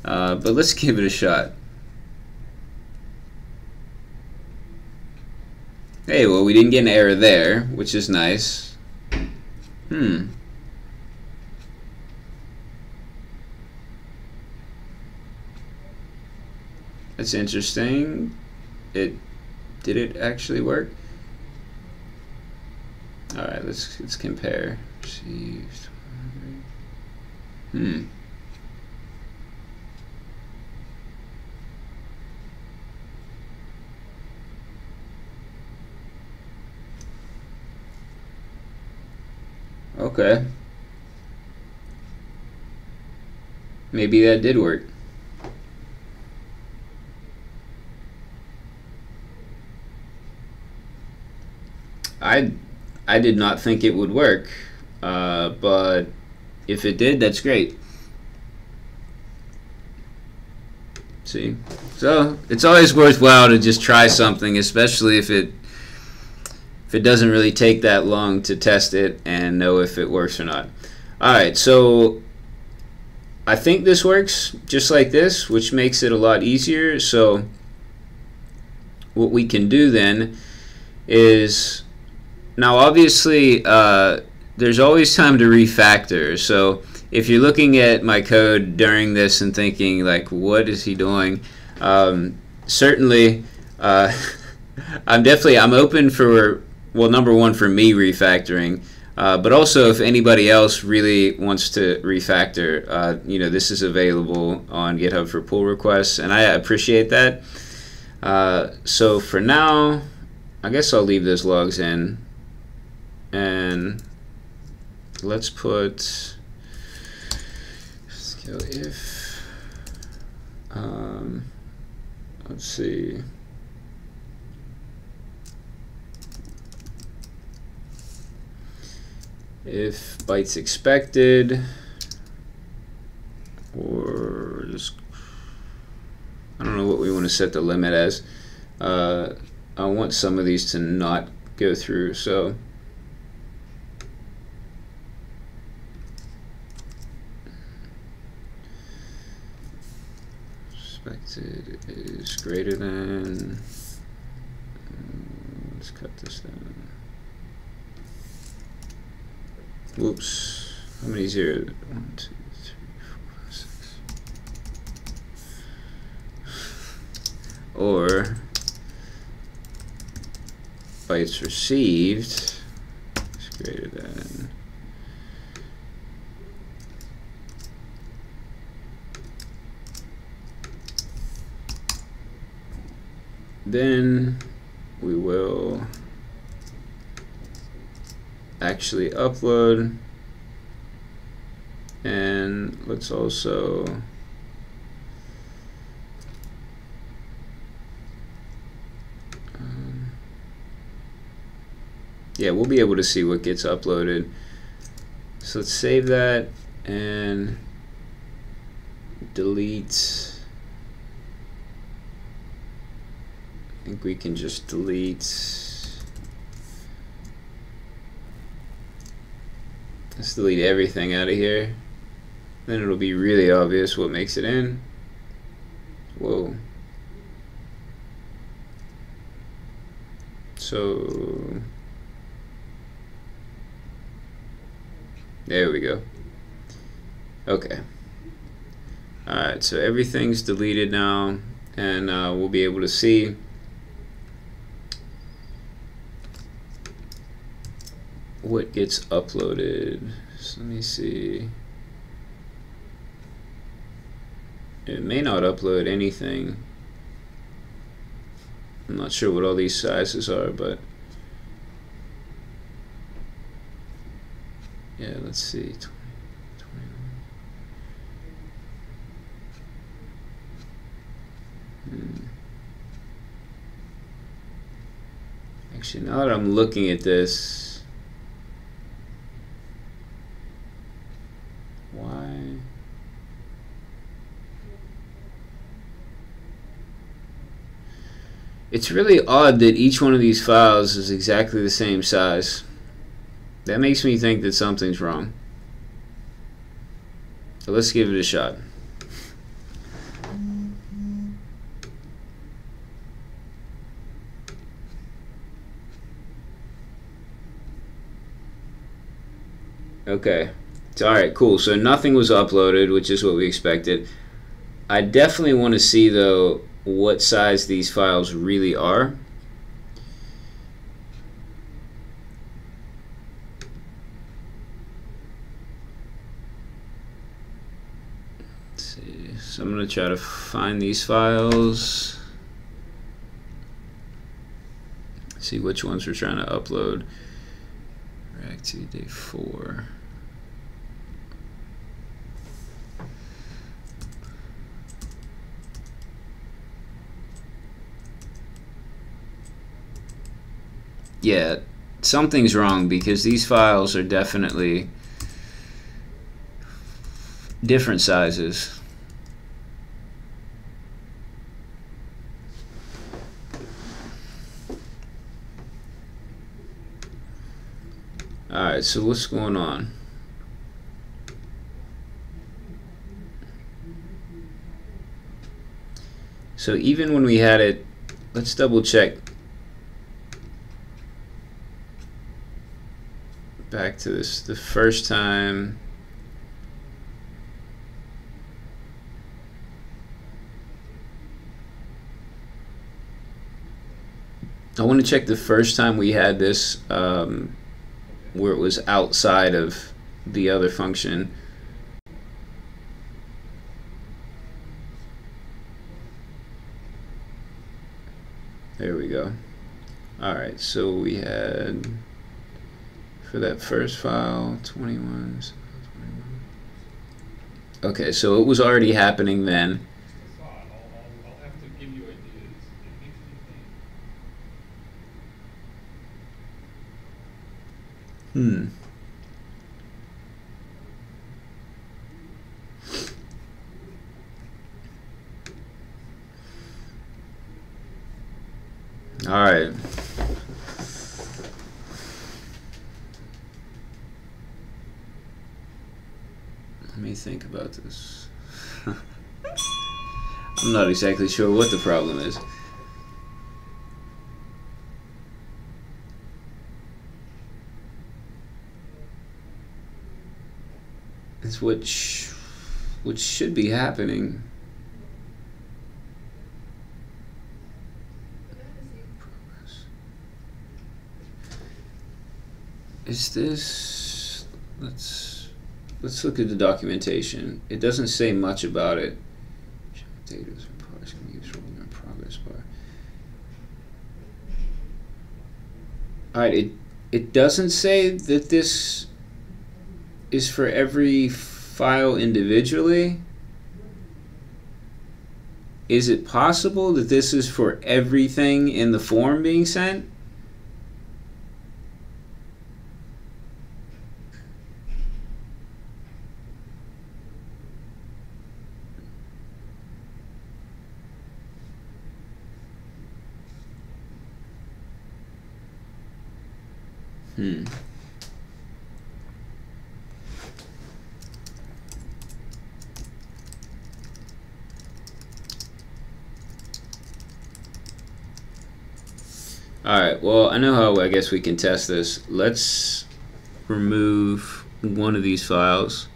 But let's give it a shot. Hey, well, we didn't get an error there, which is nice. That's interesting. Did it actually work? All right, let's compare. Received. Okay. Maybe that did work. I did not think it would work, but if it did, that's great. See? So it's always worthwhile to just try something, especially if it doesn't really take that long to test it and know if it works or not. Alright, so I think this works just like this, which makes it a lot easier. So what we can do then is, now obviously there's always time to refactor. So if you're looking at my code during this and thinking like, what is he doing? Certainly I'm open for, well, number one, for me refactoring, but also if anybody else really wants to refactor, you know, this is available on GitHub for pull requests, and I appreciate that. So for now, I guess I'll leave those logs in, and let's put scale if, let's see. If bytes expected, or just, I don't know what we want to set the limit as. I want some of these to not go through, so expected is greater than, let's cut this down. Whoops. How many zeros? 1, 2, 3, 4, 5, 6. Or bytes received is greater than then we will actually upload, and let's also yeah, we'll be able to see what gets uploaded. So let's save that and delete. I think we can just delete. Let's delete everything out of here. Then it'll be really obvious what makes it in. Whoa. So there we go. Okay. Alright, so everything's deleted now, and we'll be able to see what gets uploaded. So let me see. It may not upload anything. I'm not sure what all these sizes are, but yeah, let's see. 20, 21. Actually, now that I'm looking at this, why? It's really odd that each one of these files is exactly the same size. That makes me think that something's wrong. So let's give it a shot. Okay. Alright, cool. So nothing was uploaded, which is what we expected. I definitely want to see, though, what size these files really are. Let's see. So I'm going to try to find these files. See which ones we're trying to upload. ReactAPI day 4. Yeah, something's wrong because these files are definitely different sizes. Alright, so what's going on? So even when we had it, let's double check back to this, the first time. I want to check the first time we had this where it was outside of the other function. There we go. Alright, so we had, for that first file, 21. Okay, so it was already happening then. I'll have to give you ideas. It makes me think. All right. Let me think about this. I'm not exactly sure what the problem is. It's what should be happening. Is this, let's look at the documentation. It doesn't say much about it. Data is in progress bar. Alright, it doesn't say that this is for every file individually. Is it possible that this is for everything in the form being sent? Alright, well, I know how I guess we can test this. Let's remove one of these files.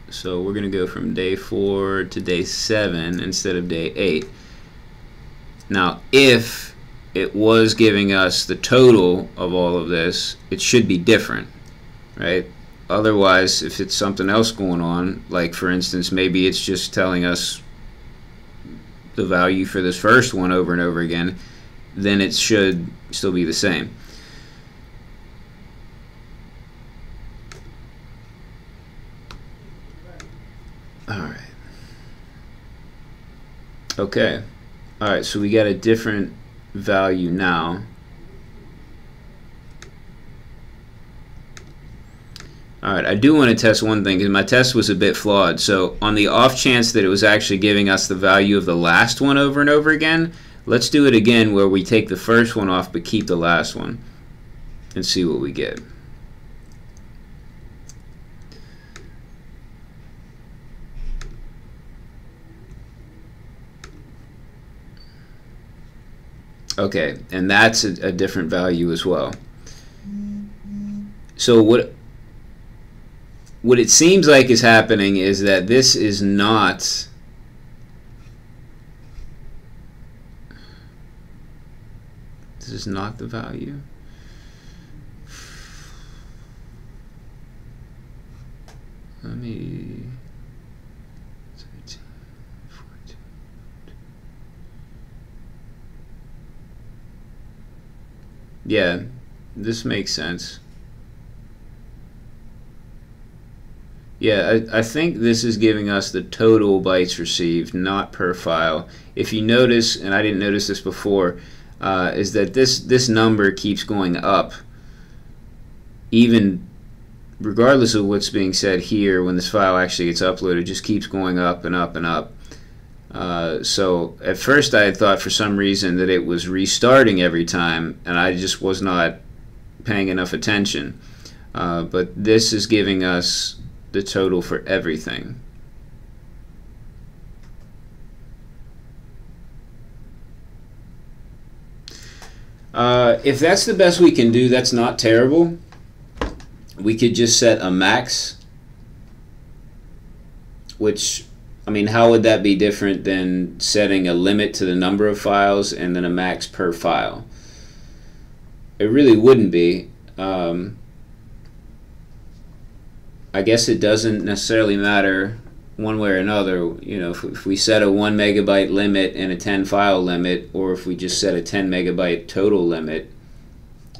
So we're going to go from day 4 to day 7 instead of day 8. Now, if it was giving us the total of all of this, it should be different, right? Otherwise, if it's something else going on, like for instance, maybe it's just telling us the value for this first one over and over again, then it should still be the same. Alright. Okay. Alright, so we got a different value now. Alright, I do want to test one thing because my test was a bit flawed. So on the off chance that it was actually giving us the value of the last one over and over again, let's do it again where we take the first one off but keep the last one and see what we get. Okay, and that's a different value as well. So what it seems like is happening is that this is not the value. Let me 13, 14. Yeah, this makes sense. Yeah, I think this is giving us the total bytes received, not per file. If you notice, and I didn't notice this before, is that this number keeps going up, even regardless of what's being said here. When this file actually gets uploaded, it just keeps going up and up and up. So at first I had thought for some reason that it was restarting every time, and I just was not paying enough attention. But this is giving us the total for everything. If that's the best we can do, that's not terrible. We could just set a max, which, I mean, how would that be different than setting a limit to the number of files and then a max per file? It really wouldn't be. I guess it doesn't necessarily matter one way or another. You know, if we set a 1 megabyte limit and a 10 file limit, or if we just set a 10 megabyte total limit,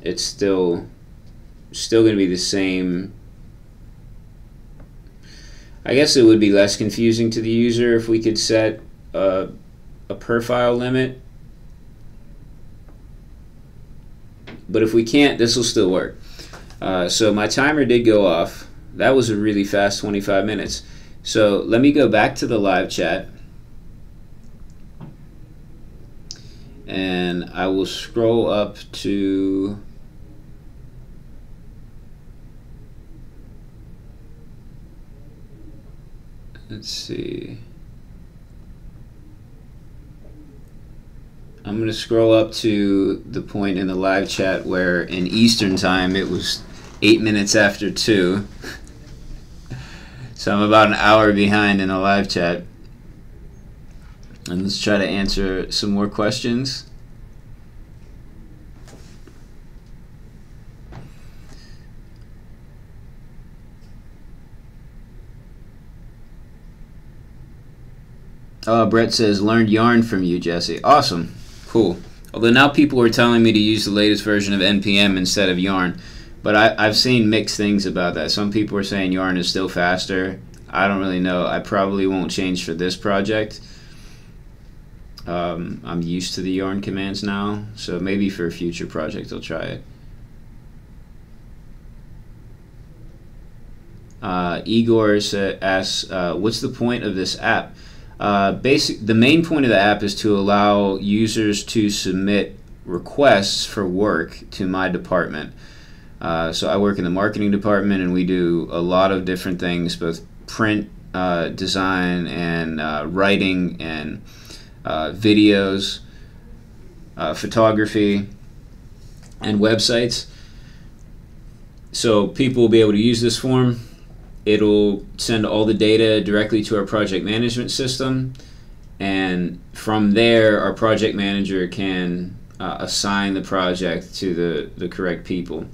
it's still going to be the same. I guess it would be less confusing to the user if we could set a per file limit. But if we can't, this will still work. So my timer did go off. That was a really fast 25 minutes. So let me go back to the live chat, and I will scroll up to let's see. I'm going to scroll up to the point in the live chat where in Eastern time it was 8 minutes after 2. So I'm about an hour behind in the live chat. And let's try to answer some more questions. Brett says, learned Yarn from you, Jesse. Awesome. Cool. Although now people are telling me to use the latest version of NPM instead of Yarn. But I've seen mixed things about that. Some people are saying Yarn is still faster. I don't really know. I probably won't change for this project. I'm used to the Yarn commands now, so maybe for a future project I'll try it. Igor asks, what's the point of this app? The main point of the app is to allow users to submit requests for work to my department. So I work in the marketing department, and we do a lot of different things, both print, design, and writing, and videos, photography, and websites. So people will be able to use this form. It'll send all the data directly to our project management system, and from there our project manager can assign the project to the correct people.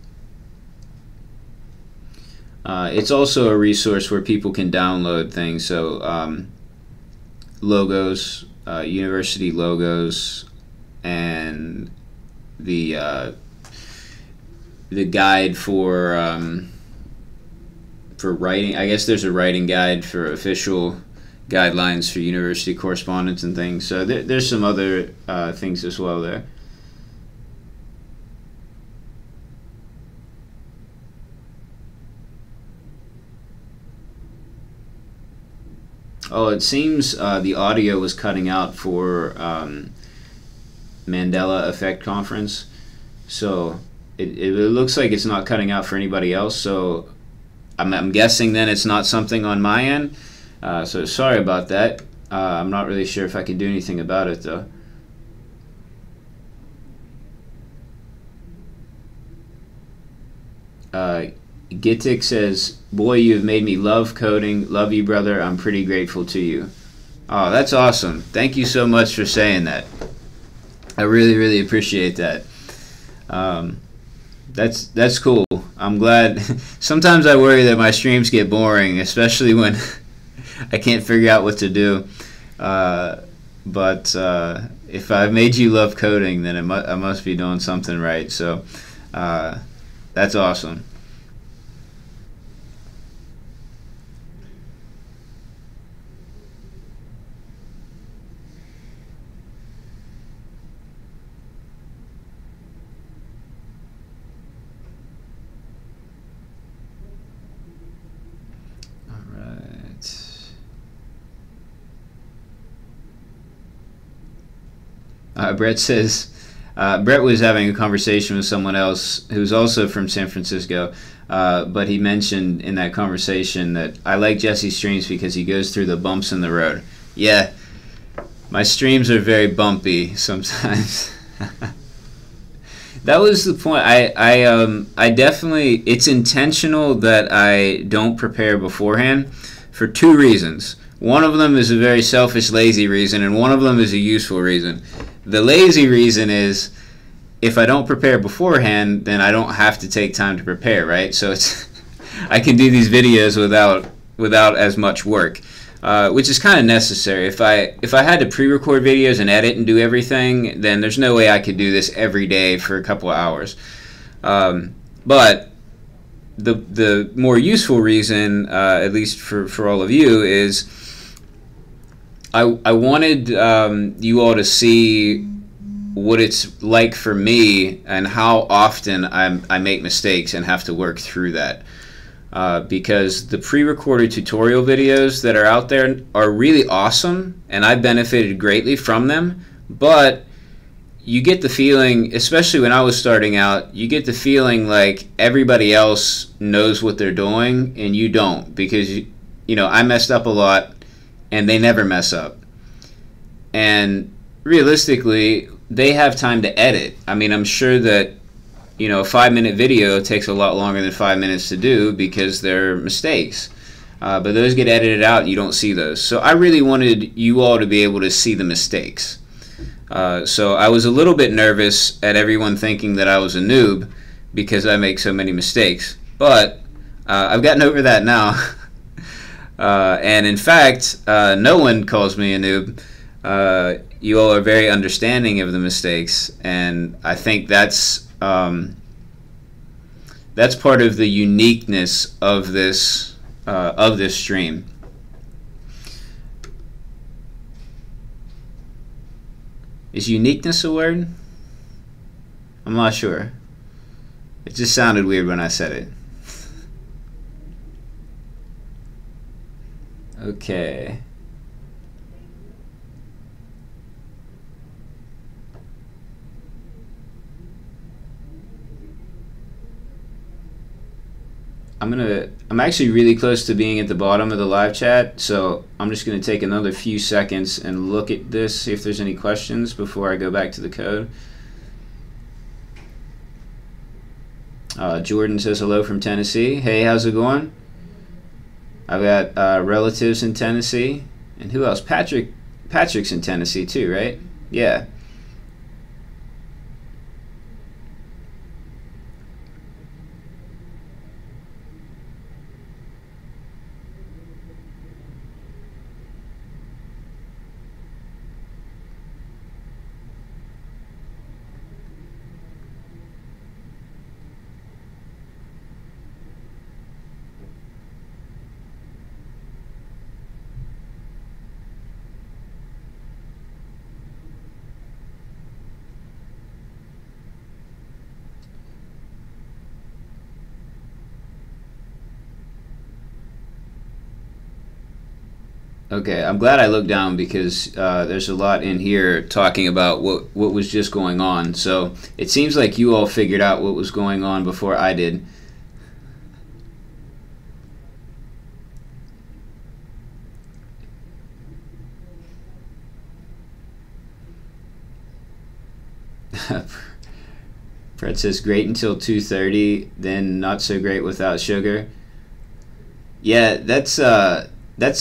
It's also a resource where people can download things, so logos, university logos, and the guide for writing. I guess there's a writing guide for official guidelines for university correspondence and things. So there's some other things as well there. Oh, it seems the audio was cutting out for Mandela Effect Conference. So it looks like it's not cutting out for anybody else. So I'm guessing then it's not something on my end. So sorry about that. I'm not really sure if I can do anything about it though. Gitik says, boy, you've made me love coding. Love you, brother. I'm pretty grateful to you. Oh, that's awesome. Thank you so much for saying that. I really, really appreciate that. That's cool. I'm glad. Sometimes I worry that my streams get boring, especially when I can't figure out what to do. But if I've made you love coding, then I must be doing something right. So that's awesome. Brett says, Brett was having a conversation with someone else who's also from San Francisco, but he mentioned in that conversation that I like Jesse's streams because he goes through the bumps in the road. Yeah, my streams are very bumpy sometimes. That was the point. I definitely, it's intentional that I don't prepare beforehand for two reasons. One of them is a very selfish, lazy reason, and one of them is a useful reason. The lazy reason is if I don't prepare beforehand, then I don't have to take time to prepare, right? So it's I can do these videos without as much work, which is kind of necessary. If I had to pre-record videos and edit and do everything, then there's no way I could do this every day for a couple of hours. But the more useful reason, at least for all of you, is I wanted you all to see what it's like for me and how often I make mistakes and have to work through that. Because the pre-recorded tutorial videos that are out there are really awesome, and I benefited greatly from them, but you get the feeling, especially when I was starting out, you get the feeling like everybody else knows what they're doing and you don't, because you know, I messed up a lot and they never mess up. And realistically, they have time to edit. I mean, I'm sure that, you know, a 5-minute video takes a lot longer than 5 minutes to do because they're mistakes. But those get edited out and you don't see those. So I really wanted you all to be able to see the mistakes. So I was a little bit nervous at everyone thinking that I was a noob because I make so many mistakes. But I've gotten over that now. And in fact, no one calls me a noob. you all are very understanding of the mistakes, and I think that's part of the uniqueness of this stream. Is uniqueness a word? I'm not sure. It just sounded weird when I said it. Okay. I'm actually really close to being at the bottom of the live chat, so I'm just going to take another few seconds and look at this, see if there's any questions before I go back to the code. Jordan says hello from Tennessee. Hey, how's it going? I've got relatives in Tennessee. And who else? Patrick's in Tennessee too, right? Yeah. Okay, I'm glad I looked down because there's a lot in here talking about what was just going on. So it seems like you all figured out what was going on before I did. Fred says great until 2:30, then not so great without sugar. Yeah, that's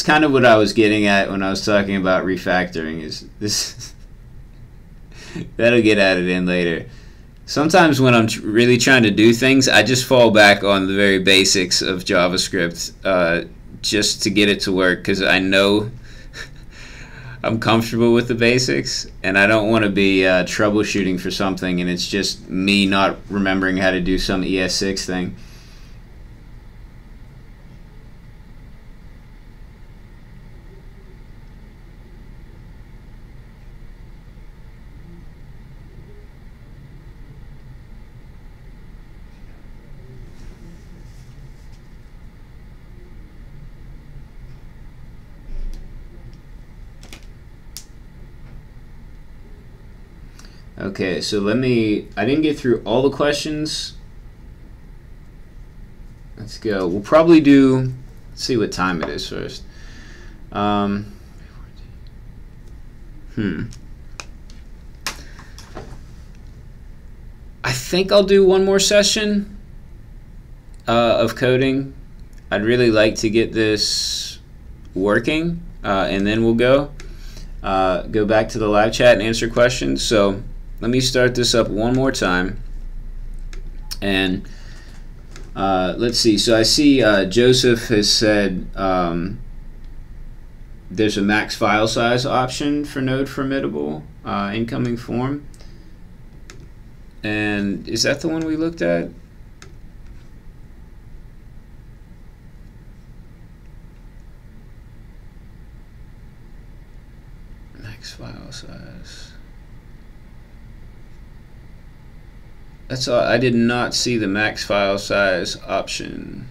kind of what I was getting at when I was talking about refactoring. Is this that'll get added in later. Sometimes when I'm really trying to do things, I just fall back on the very basics of JavaScript just to get it to work, because I know I'm comfortable with the basics, and I don't want to be troubleshooting for something and it's just me not remembering how to do some ES6 thing. Okay, so I didn't get through all the questions. Let's go. We'll probably let's see what time it is first. I think I'll do one more session of coding. I'd really like to get this working, and then we'll go back to the live chat and answer questions. So let me start this up one more time, and let's see. So I see Joseph has said there's a max file size option for Node Formidable incoming form, and is that the one we looked at? Max file size. That's all. I did not see the max file size option.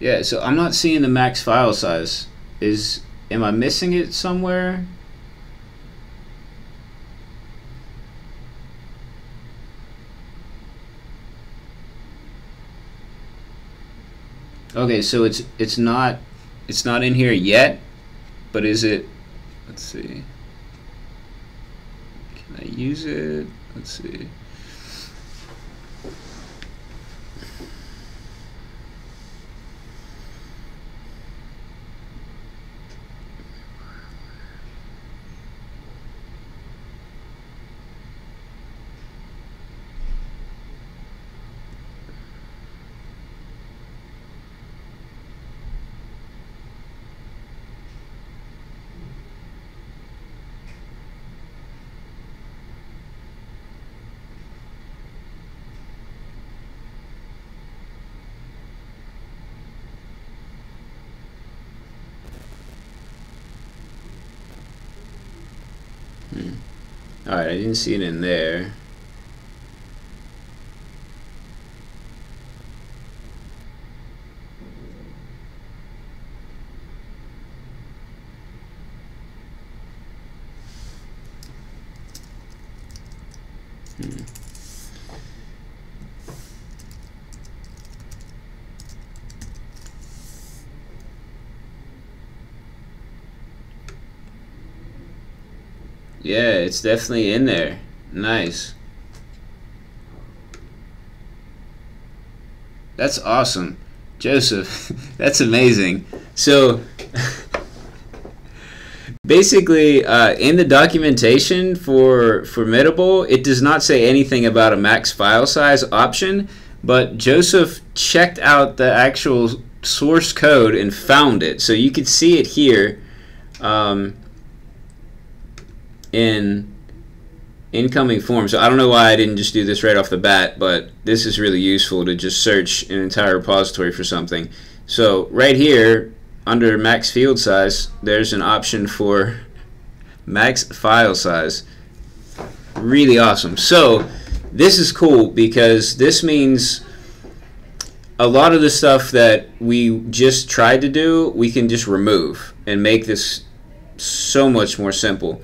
Yeah, so I'm not seeing the max file size. Am I missing it somewhere? Okay, so it's not in here yet. But is it, let's see, can I use it? Let's see. Alright, I didn't see it in there. Yeah, it's definitely in there. Nice. That's awesome. Joseph, that's amazing. So, basically, in the documentation for Formidable, it does not say anything about a max file size option, but Joseph checked out the actual source code and found it. So you could see it here in incoming form. So I don't know why I didn't just do this right off the bat, but this is really useful to just search an entire repository for something. So right here, under max field size, there's an option for max file size. Really awesome. So this is cool because this means a lot of the stuff that we just tried to do, we can just remove and make this so much more simple.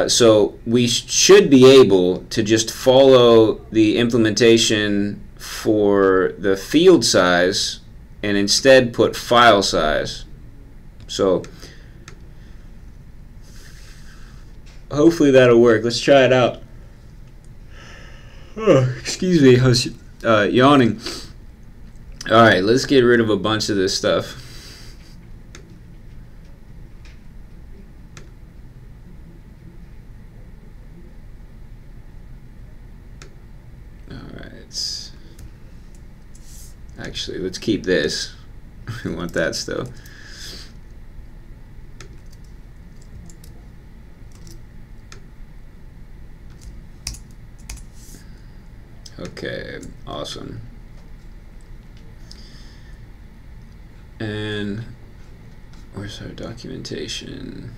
So we should be able to just follow the implementation for the field size and instead put file size. So hopefully that'll work. Let's try it out. Oh, excuse me, I was yawning. Alright, let's get rid of a bunch of this stuff. Actually, let's keep this. We want that still. Okay, awesome. And where's our documentation?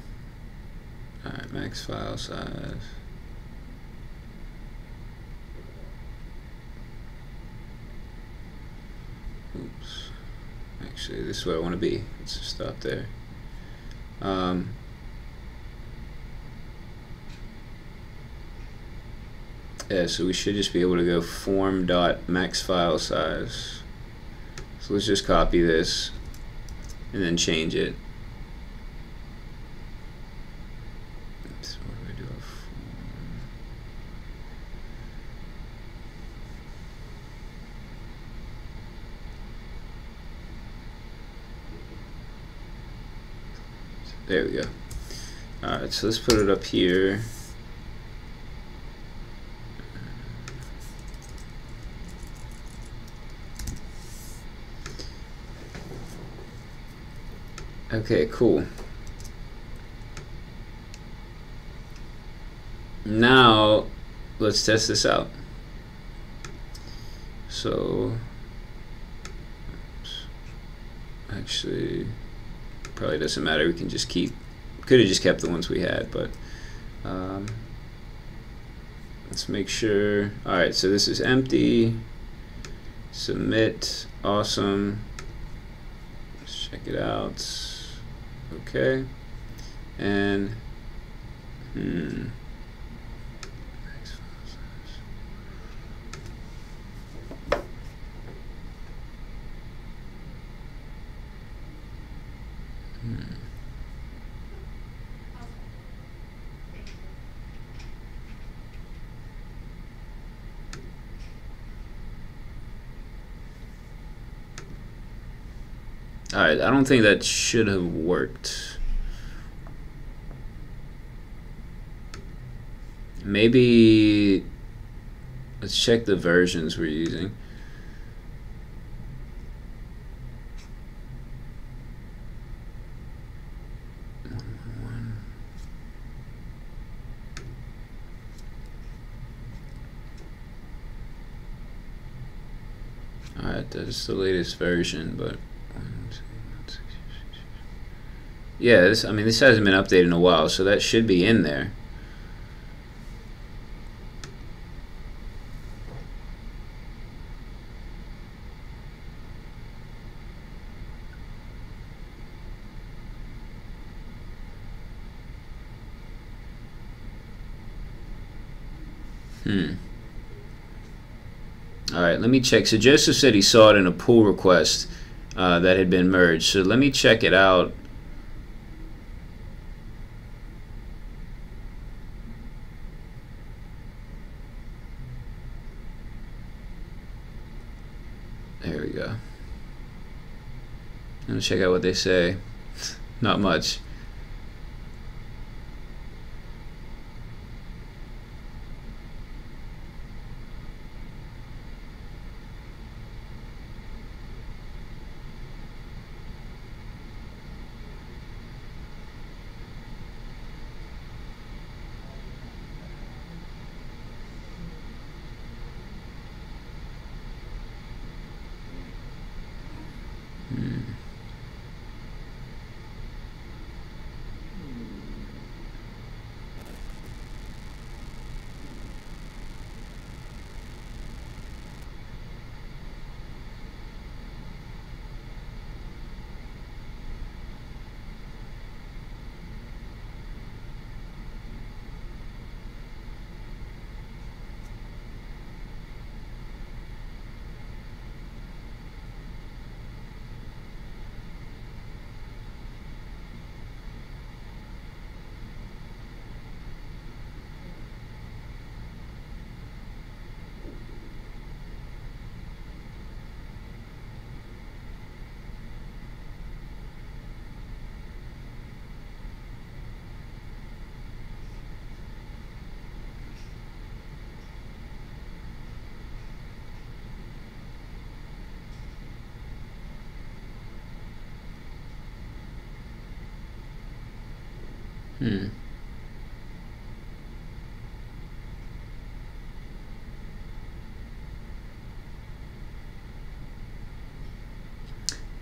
Alright, max file size. Oops. Actually, this is where I want to be. Let's just stop there. Yeah, so we should just be able to go form.maxFileSize. So let's just copy this and then change it. Oops, what do I do? There we go. Alright, so let's put it up here. Okay, cool. Now, let's test this out. So, actually, probably doesn't matter. We can just keep, could have just kept the ones we had, but let's make sure. Alright, so this is empty. Submit. Awesome. Let's check it out. Okay. And Alright, I don't think that should have worked. Maybe let's check the versions we're using. Alright, that's the latest version, but yeah, this, I mean, this hasn't been updated in a while, so that should be in there. Alright, let me check. So Joseph said he saw it in a pull request that had been merged. So let me check it out. There we go. Let me check out what they say. Not much.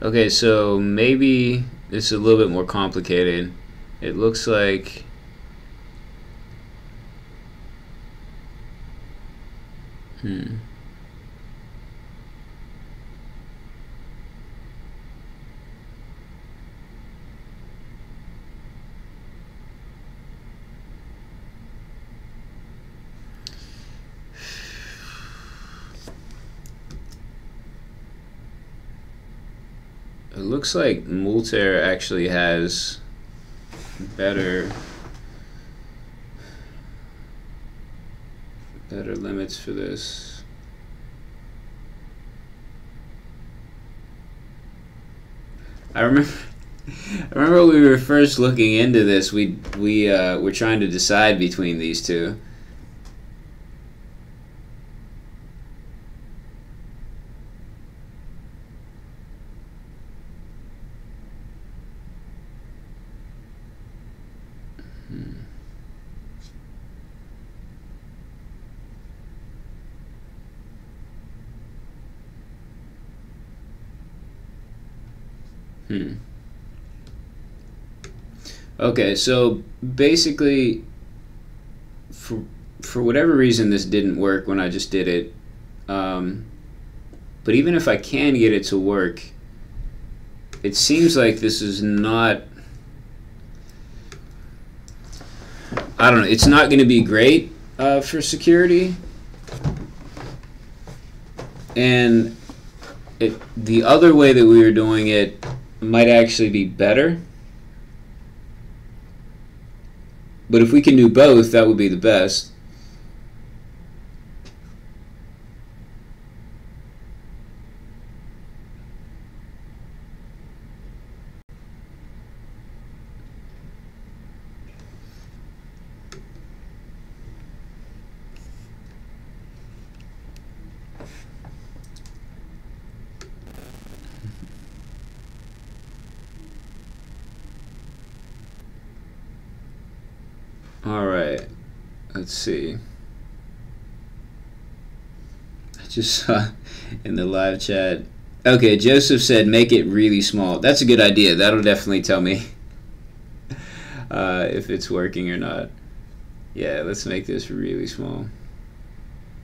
Okay, so maybe this is a little bit more complicated. It looks like it looks like Multer actually has better limits for this. I remember when we were first looking into this, we were trying to decide between these two. Okay, so basically, for whatever reason, this didn't work when I just did it. But even if I can get it to work, it seems like this is not, I don't know, it's not going to be great for security. And the other way that we were doing it might actually be better. But if we can do both, that would be the best. Alright, let's see. I just saw in the live chat. Okay, Joseph said make it really small. That's a good idea. That'll definitely tell me if it's working or not. Yeah, let's make this really small.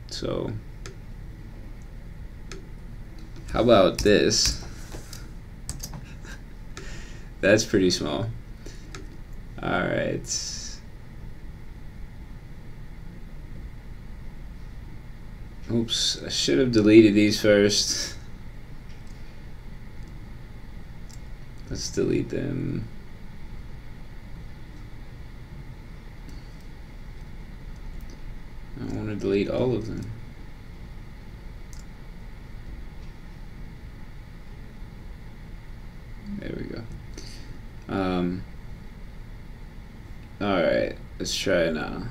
So, how about this? That's pretty small. Alright. Oops, I should have deleted these first. Let's delete them. I want to delete all of them. There we go. Alright, let's try it now.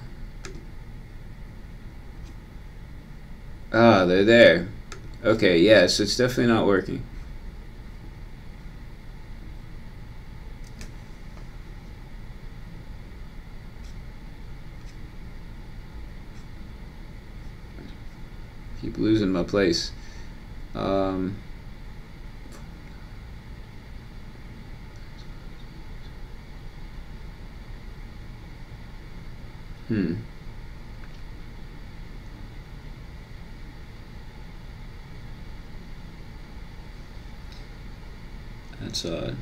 Ah, they're there. Okay, yeah, so it's definitely not working. Keep losing my place. That's odd.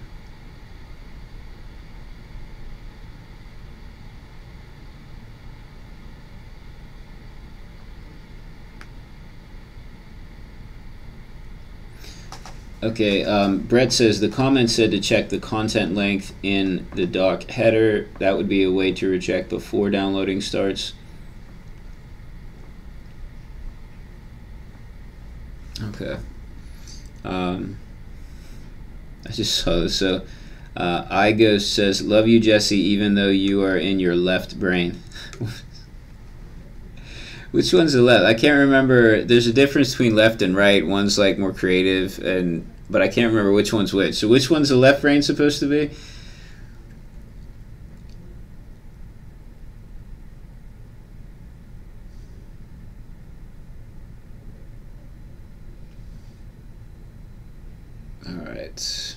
Okay, Brett says the comment said to check the content length in the doc header. That would be a way to reject before downloading starts. Okay. I just saw this. So, iGhost says, "Love you, Jesse, even though you are in your left brain." Which one's the left? I can't remember. There's a difference between left and right. One's like more creative, but I can't remember which one's which. So which one's the left brain supposed to be? All right.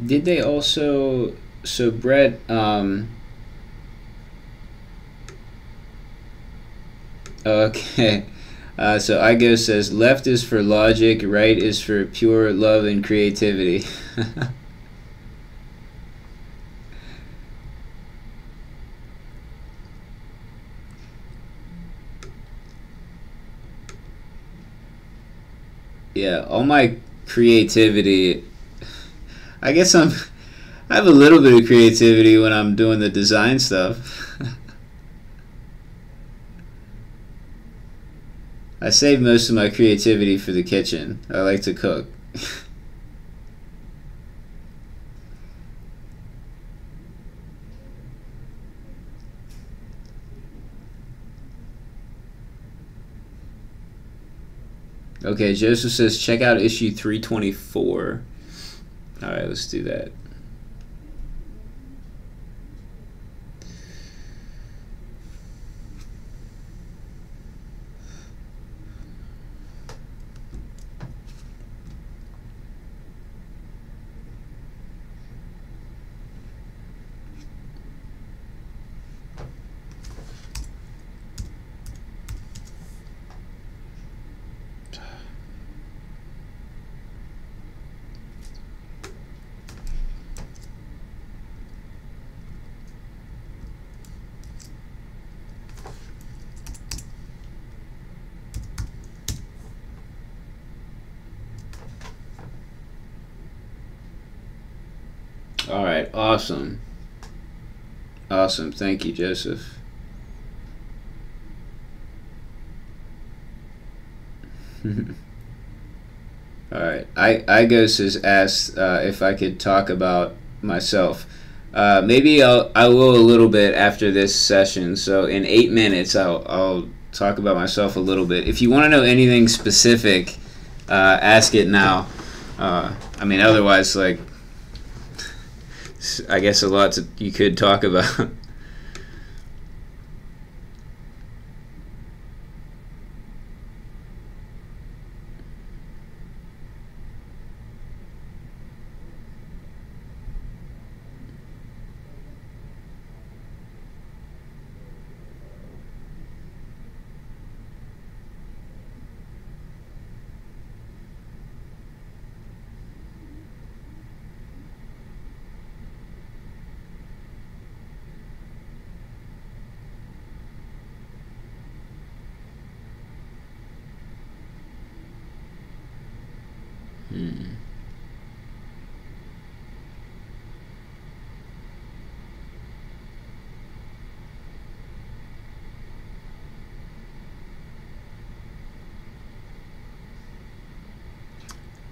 Did they also, so Brett, okay, so Igo says left is for logic, right is for pure love and creativity. Yeah, all my creativity, I guess I have a little bit of creativity when I'm doing the design stuff. I save most of my creativity for the kitchen. I like to cook. Okay, Joseph says check out issue 324. Alright, let's do that. All right, awesome. Awesome, thank you, Joseph. All right, Igos has asked if I could talk about myself. Maybe I will a little bit after this session. So in 8 minutes, I'll talk about myself a little bit. If you want to know anything specific, ask it now. I mean, otherwise, like, I guess a lot you could talk about.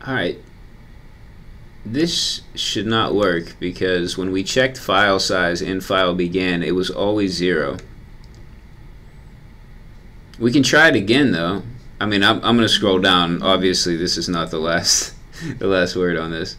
Alright, this should not work because when we checked file size in file begin, it was always 0. We can try it again though. I mean, I'm going to scroll down. Obviously, this is not the last the last word on this.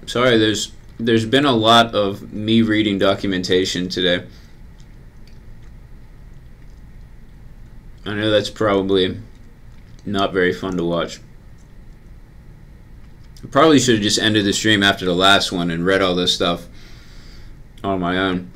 Sorry, there's been a lot of me reading documentation today. I know that's probably not very fun to watch. I probably should have just ended the stream after the last one and read all this stuff on my own.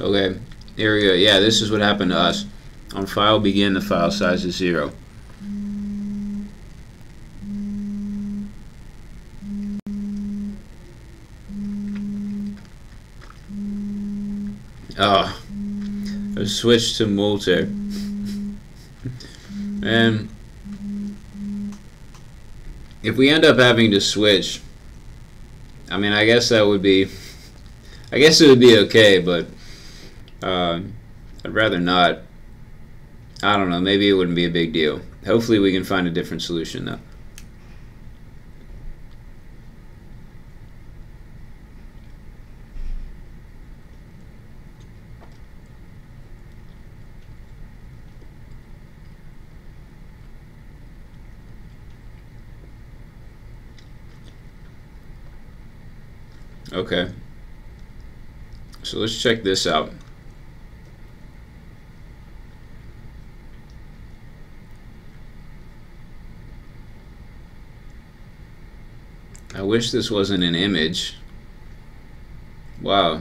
Okay, here we go. Yeah, this is what happened to us. On file begin, the file size is 0. Oh, I switched to Multer. And if we end up having to switch, I mean, I guess that would be, I guess it would be okay, but I'd rather not. I don't know, maybe it wouldn't be a big deal. Hopefully we can find a different solution though. Okay, so let's check this out. I wish this wasn't an image. Wow.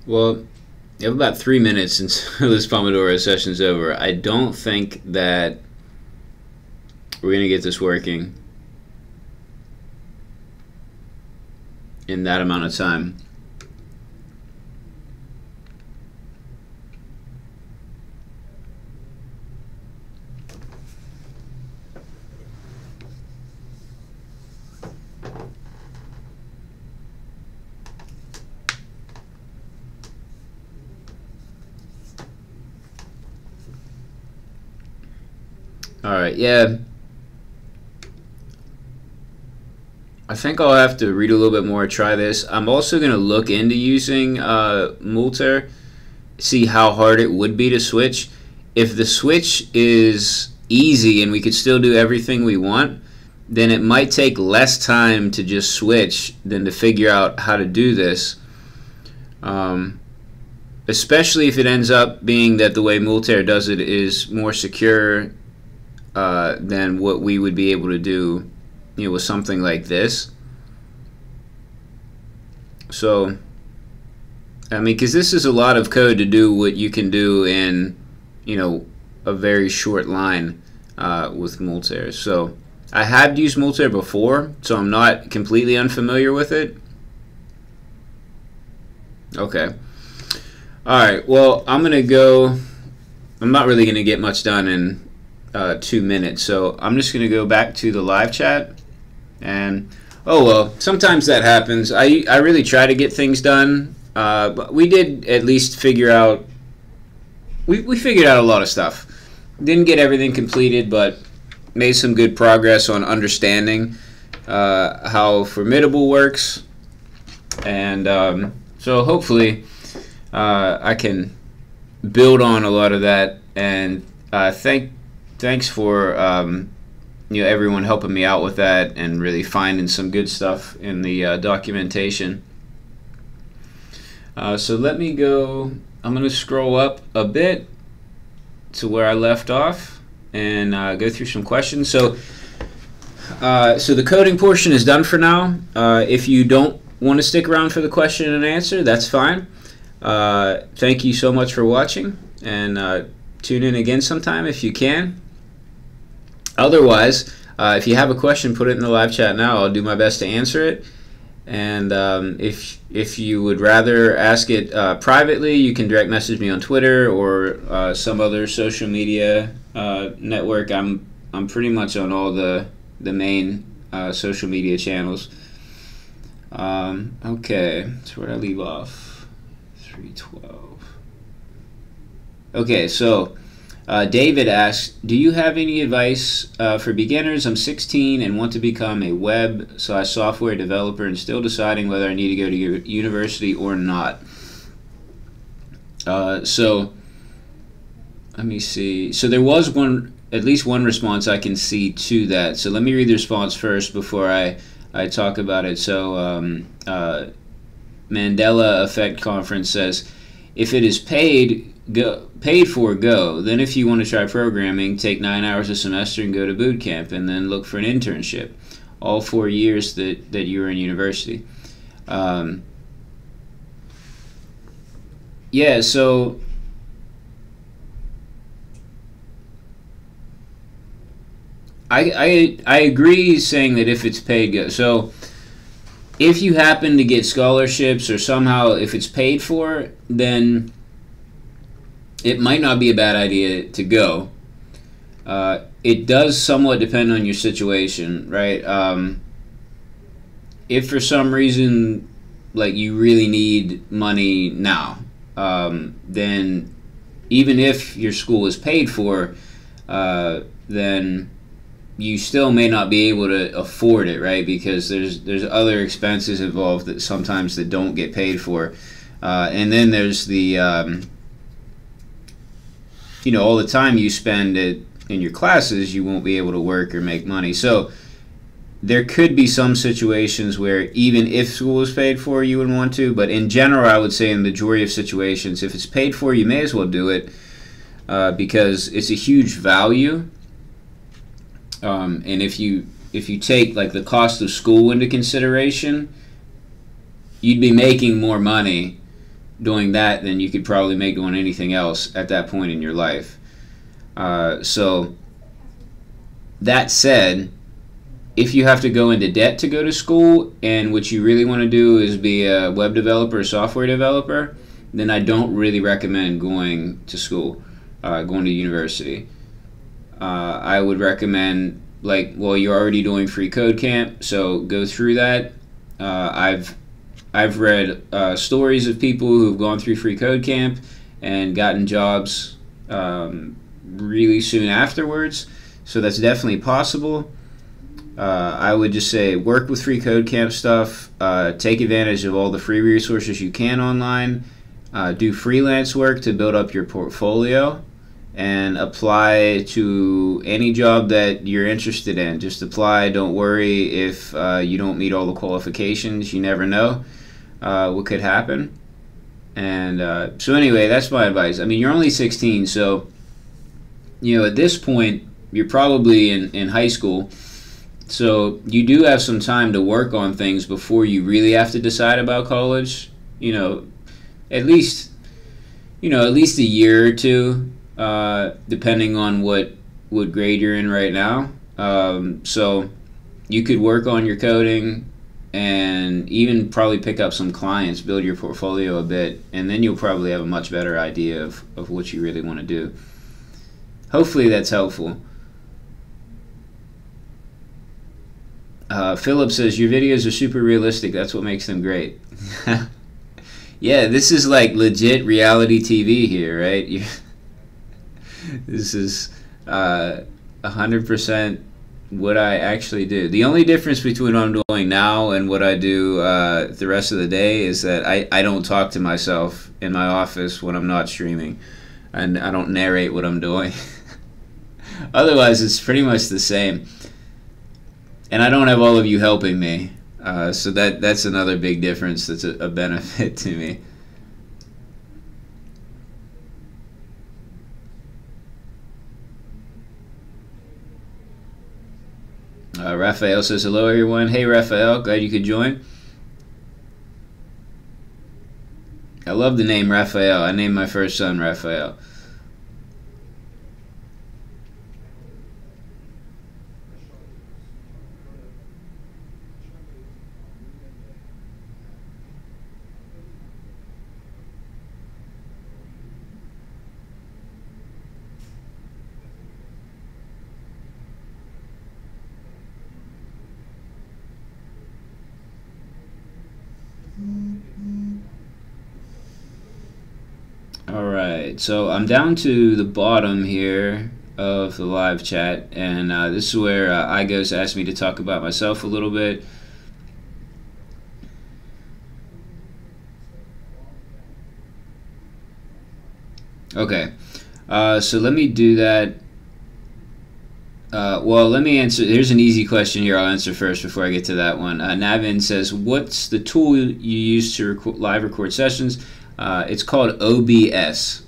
Well, you have about 3 minutes until this Pomodoro session's over. I don't think that we're going to get this working in that amount of time. Alright, yeah. I think I'll have to read a little bit more, try this. I'm also going to look into using Multer, see how hard it would be to switch. If the switch is easy and we could still do everything we want, then it might take less time to just switch than to figure out how to do this. Especially if it ends up being that the way Multer does it is more secure than what we would be able to do, you know, with something like this. So, I mean, because this is a lot of code to do what you can do in, you know, a very short line with Multer. So, I have used Multer before, so I'm not completely unfamiliar with it. Okay. Alright, well, I'm going to go. I'm not really going to get much done in 2 minutes, so I'm just going to go back to the live chat. And oh well, sometimes that happens. I really try to get things done, but we did at least figure out. We figured out a lot of stuff. Didn't get everything completed, but made some good progress on understanding how Formidable works, and so hopefully I can build on a lot of that. And thanks for you know, everyone helping me out with that and really finding some good stuff in the documentation. So let me go. I'm going to scroll up a bit to where I left off and go through some questions. So the coding portion is done for now. If you don't want to stick around for the question and answer, that's fine. Thank you so much for watching, and tune in again sometime if you can. Otherwise, if you have a question, put it in the live chat now. I'll do my best to answer it. And if you would rather ask it privately, you can direct message me on Twitter or some other social media network. I'm pretty much on all the main social media channels. Okay, so where did I leave off? 312. Okay, so David asks, do you have any advice for beginners? I'm 16 and want to become a web/software developer and still deciding whether I need to go to university or not. So let me see. So there was at least one response I can see to that. So let me read the response first before I talk about it. So Mandela Effect Conference says, if it is paid for, go. Then if you want to try programming, take 9 hours a semester and go to boot camp, and then look for an internship. All 4 years that you were in university. Yeah, so I agree saying that if it's paid, go. So if you happen to get scholarships or somehow if it's paid for, then it might not be a bad idea to go. It does somewhat depend on your situation, right? If for some reason, like, you really need money now, then even if your school is paid for, then you still may not be able to afford it, right? Because there's other expenses involved that sometimes that don't get paid for, and then there's the you know, all the time you spend in your classes, you won't be able to work or make money. So there could be some situations where even if school is paid for, you would want to, but in general, I would say in the majority of situations, if it's paid for, you may as well do it, because it's a huge value. And if you take like the cost of school into consideration, you'd be making more money doing that than you could probably make doing anything else at that point in your life. So that said, if you have to go into debt to go to school and what you really want to do is be a web developer or software developer, then I don't really recommend going to school, going to university. I would recommend, like, well, you're already doing freeCodeCamp, so go through that. I've read stories of people who've gone through freeCodeCamp and gotten jobs really soon afterwards. So that's definitely possible. I would just say work with FreeCodeCamp stuff, take advantage of all the free resources you can online, do freelance work to build up your portfolio, and apply to any job that you're interested in. Just apply. Don't worry if you don't meet all the qualifications. You never know what could happen. And so anyway, that's my advice. I mean, you're only 16, so at this point, you're probably in high school. So you do have some time to work on things before you really have to decide about college. At least a year or two, depending on what grade you're in right now. So you could work on your coding and even probably pick up some clients, build your portfolio a bit, and then you'll probably have a much better idea of what you really want to do. Hopefully that's helpful. Philip says, your videos are super realistic. That's what makes them great. Yeah, this is like legit reality TV here, right? This is 100% what I actually do. The only difference between what I'm doing now and what I do the rest of the day is that I don't talk to myself in my office when I'm not streaming, and I don't narrate what I'm doing. Otherwise, it's pretty much the same. And I don't have all of you helping me, so that's another big difference that's a benefit to me. Raphael says, hello everyone. Hey Raphael, glad you could join. I love the name Raphael. I named my first son Raphael. Alright, so I'm down to the bottom here of the live chat, and this is where Igos asked me to talk about myself a little bit. Okay, so let me do that. Well, let me answer. Here's an easy question here. I'll answer first before I get to that one. Navin says, what's the tool you use to live record sessions? It's called OBS.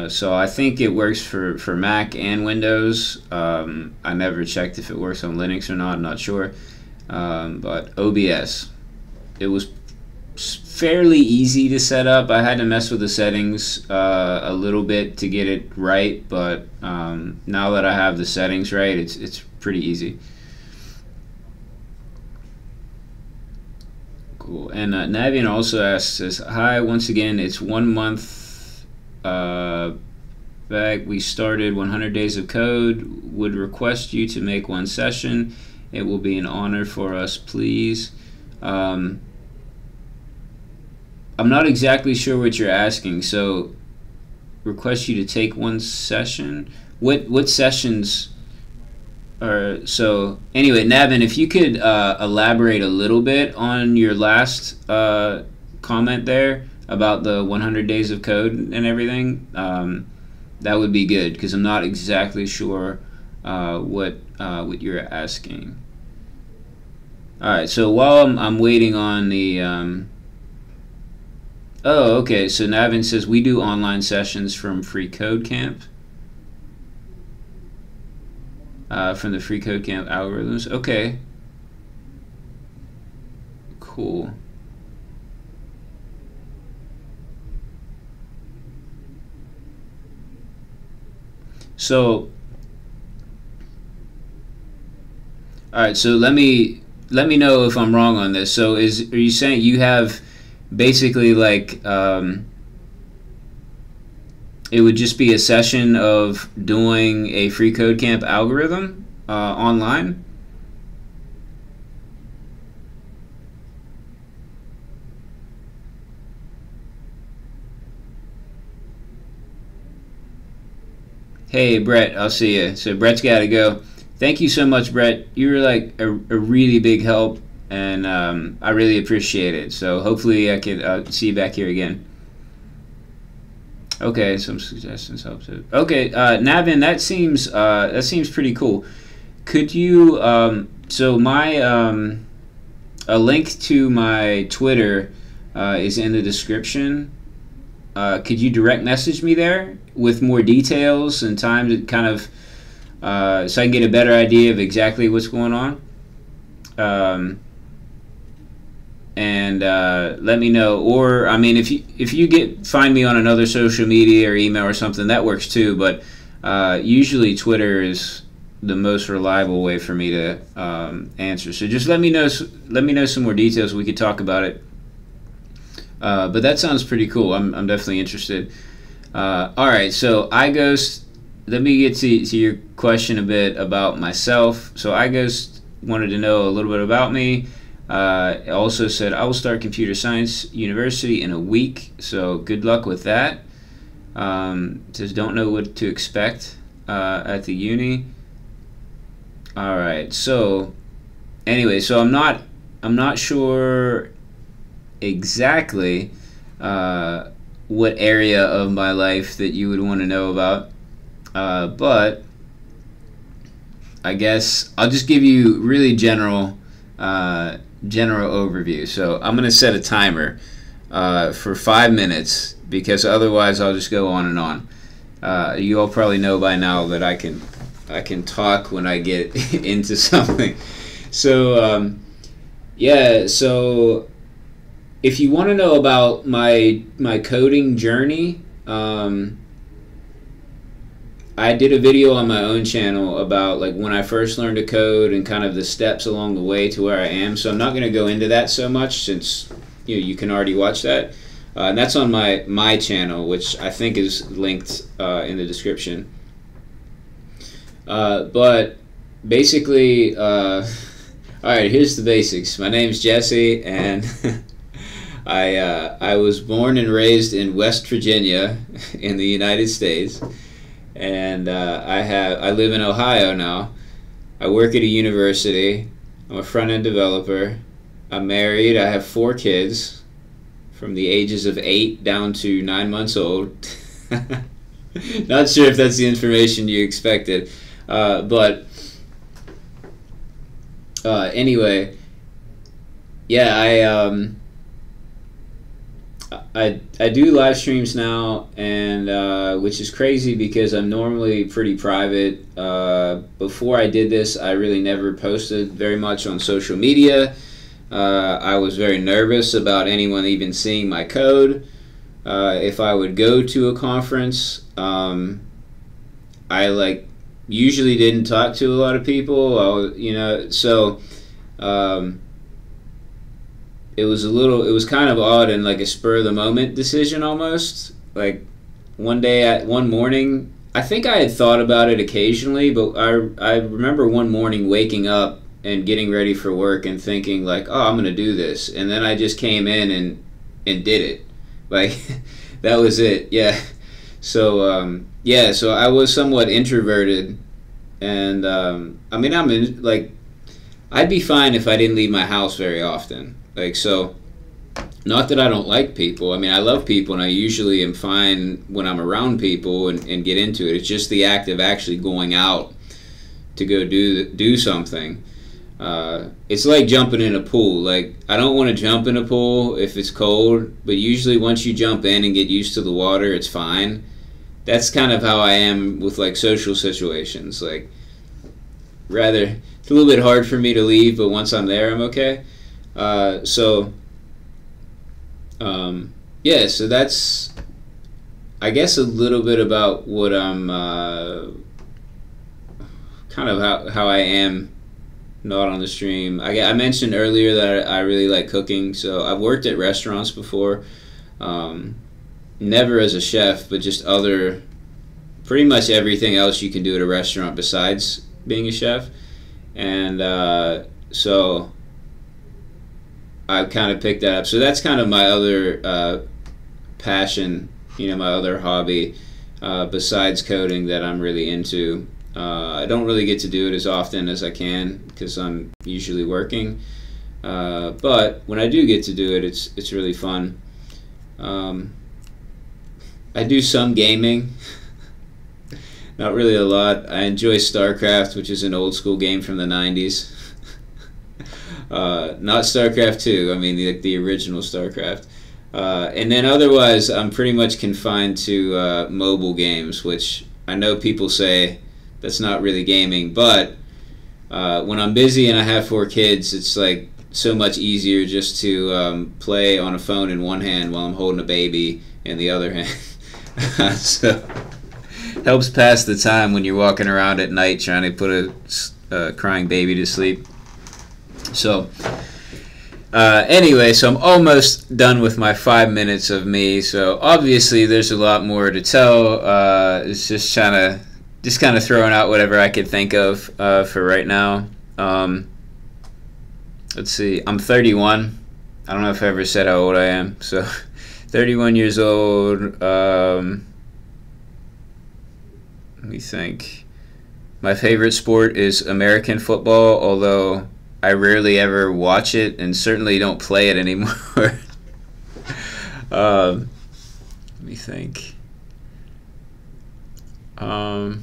So I think it works for Mac and Windows. I never checked if it works on Linux or not. I'm not sure. But OBS. It was fairly easy to set up. I had to mess with the settings a little bit to get it right, but now that I have the settings right, it's pretty easy. Cool. And Navian also says, hi, once again, it's 1 month back. We started 100 days of code. Would request you to make one session. It will be an honor for us, please. I'm not exactly sure what you're asking. So, request you to take one session. What sessions are so? Anyway, Navin, if you could elaborate a little bit on your last comment there about the 100 days of code and everything, that would be good because I'm not exactly sure what you're asking. All right. So while I'm waiting on the oh, okay, so Navin says we do online sessions from freeCodeCamp. From the freeCodeCamp algorithms. Okay. Cool. So, all right, so let me know if I'm wrong on this. So are you saying you have basically like it would just be a session of doing a freeCodeCamp algorithm online? Hey, Brett, I'll see you. So Brett's got to go. Thank you so much, Brett. You were like a really big help, and I really appreciate it. So hopefully I can see you back here again. Okay, some suggestions help too. Okay, Navin, that seems pretty cool. Could you so my a link to my Twitter is in the description. Could you direct message me there with more details and time to kind of so I can get a better idea of exactly what's going on? And let me know. Or I mean, if you find me on another social media or email or something, that works too. But usually Twitter is the most reliable way for me to answer. So just let me know some more details. We could talk about it. But that sounds pretty cool. I'm definitely interested. All right, so iGhost. Let me get to your question a bit about myself. So iGhost wanted to know a little bit about me. It also said, I will start computer science university in a week, so good luck with that. Just don't know what to expect at the uni. All right, so anyway, so I'm not sure exactly what area of my life that you would want to know about, but I guess I'll just give you really general overview. So I'm going to set a timer for 5 minutes because otherwise I'll just go on and on. You all probably know by now that I can talk when I get into something. So yeah, so if you want to know about my coding journey, I did a video on my own channel about like when I first learned to code and kind of the steps along the way to where I am. So I'm not going to go into that so much since you can already watch that. And that's on my channel, which I think is linked in the description. But basically, all right, here's the basics. My name's Jesse, and I was born and raised in West Virginia in the United States. And I live in Ohio now. I work at a university. I'm a front-end developer. I'm married. I have 4 kids from the ages of 8 down to 9 months old. Not sure if that's the information you expected. But anyway, yeah, I do live streams now, and which is crazy because I'm normally pretty private. Before I did this, I really never posted very much on social media. I was very nervous about anyone even seeing my code. If I would go to a conference, I usually didn't talk to a lot of people. So. It was kind of odd and like a spur of the moment decision almost. Like one morning, I think I had thought about it occasionally, but I remember one morning waking up and getting ready for work and thinking like, oh, I'm going to do this. And then I just came in and did it. Like, that was it. Yeah. So, so I was somewhat introverted. And, I mean, I'd be fine if I didn't leave my house very often. So, not that I don't like people. I mean, I love people, and I usually am fine when I'm around people and get into it. It's just the act of actually going out to go do something. It's like jumping in a pool. Like, I don't want to jump in a pool if it's cold, but usually once you jump in and get used to the water, it's fine. That's kind of how I am with, social situations. It's a little bit hard for me to leave, but once I'm there, I'm okay. So that's, I guess, a little bit about what I'm, kind of how I am not on the stream. I mentioned earlier that I really like cooking, so I've worked at restaurants before, never as a chef, but just pretty much everything else you can do at a restaurant besides being a chef, and so I've kind of picked that up. So that's kind of my other passion, my other hobby, besides coding that I'm really into. I don't really get to do it as often as I can because I'm usually working. But when I do get to do it, it's really fun. I do some gaming, not really a lot. I enjoy StarCraft, which is an old school game from the 90s. Not StarCraft 2, I mean the original StarCraft. And then otherwise, I'm pretty much confined to mobile games, which I know people say that's not really gaming, but when I'm busy and I have 4 kids, it's like so much easier just to play on a phone in one hand while I'm holding a baby in the other hand. So helps pass the time when you're walking around at night trying to put a crying baby to sleep. So anyway, so I'm almost done with my 5 minutes of me. So obviously there's a lot more to tell. It's just kind of throwing out whatever I could think of for right now. Let's see, I'm 31. I don't know if I ever said how old I am. So 31 years old. Let me think. My favorite sport is American football, although I rarely ever watch it and certainly don't play it anymore. Let me think. I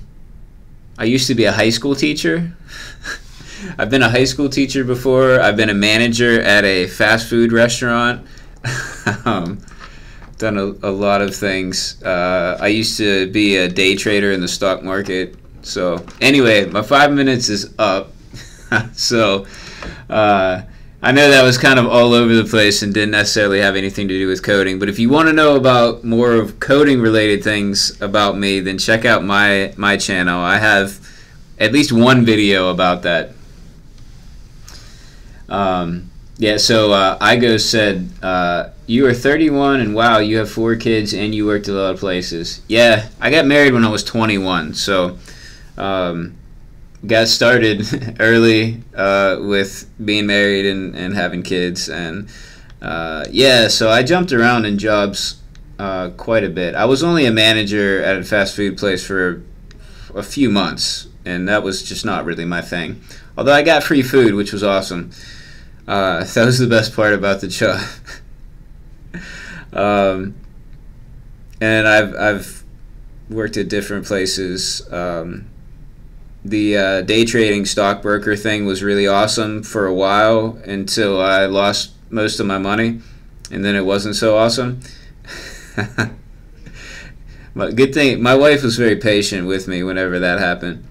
used to be a high school teacher. I've been a high school teacher before. I've been a manager at a fast food restaurant. Done a lot of things. I used to be a day trader in the stock market. So anyway, my 5 minutes is up. So I know that was kind of all over the place and didn't necessarily have anything to do with coding. But if you want to know about more of coding related things about me, then check out my channel. I have at least one video about that. Yeah, so Igo said, you are 31 and wow, you have 4 kids and you worked a lot of places. Yeah, I got married when I was 21, so got started early with being married and having kids. And yeah, so I jumped around in jobs quite a bit. I was only a manager at a fast food place for a few months, and that was just not really my thing. Although I got free food, which was awesome. That was the best part about the job. And I've worked at different places. The day trading stockbroker thing was really awesome for a while until I lost most of my money, and then it wasn't so awesome. But good thing my wife was very patient with me whenever that happened.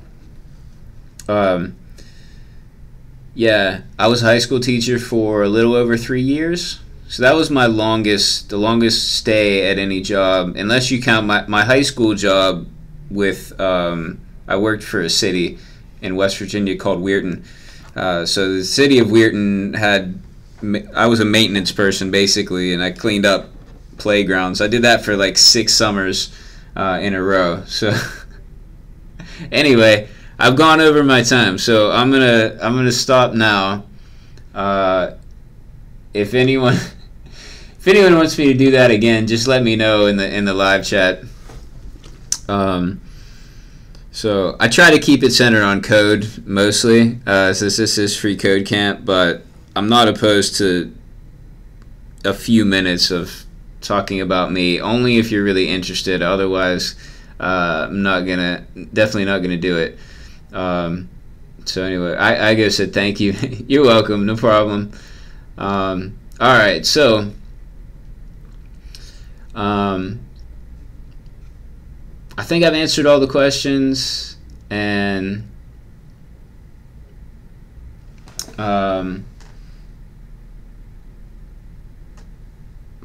Yeah, I was a high school teacher for a little over 3 years. So that was the longest stay at any job, unless you count my high school job with, I worked for a city in West Virginia called Weirton. So the city of Weirton I was a maintenance person basically, and I cleaned up playgrounds. I did that for like 6 summers in a row. So anyway, I've gone over my time, so I'm gonna stop now. If anyone wants me to do that again, just let me know in the live chat. So I try to keep it centered on code mostly, since this is free code camp, but I'm not opposed to a few minutes of talking about me, only if you're really interested. Otherwise, I'm definitely not gonna do it. So anyway, I guess said thank you. You're welcome, no problem. All right, so I think I've answered all the questions, and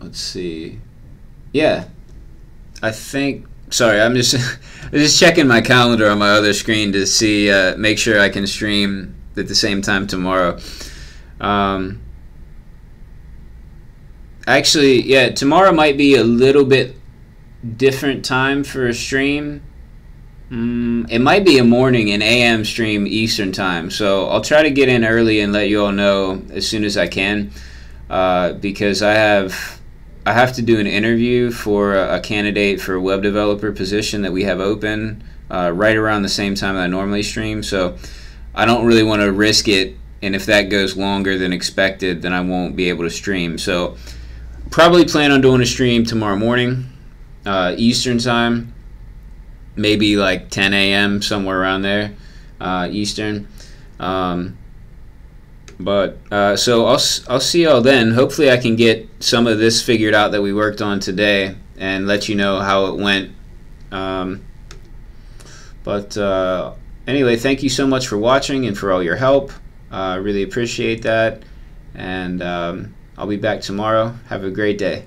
let's see. Yeah, I think. Sorry, I'm just checking my calendar on my other screen to see, make sure I can stream at the same time tomorrow. Actually, yeah, tomorrow might be a little bit different time for a stream. It might be a morning, an AM stream Eastern time. So I'll try to get in early and let you all know as soon as I can, because I I have to do an interview for a candidate for a web developer position that we have open right around the same time that I normally stream. So I don't really want to risk it, and if that goes longer than expected, then I won't be able to stream. So probably plan on doing a stream tomorrow morning, Eastern time, maybe like 10 a.m., somewhere around there, Eastern. So I'll see y'all then. Hopefully I can get some of this figured out that we worked on today and let you know how it went. Anyway, thank you so much for watching and for all your help. I really appreciate that. And I'll be back tomorrow. Have a great day.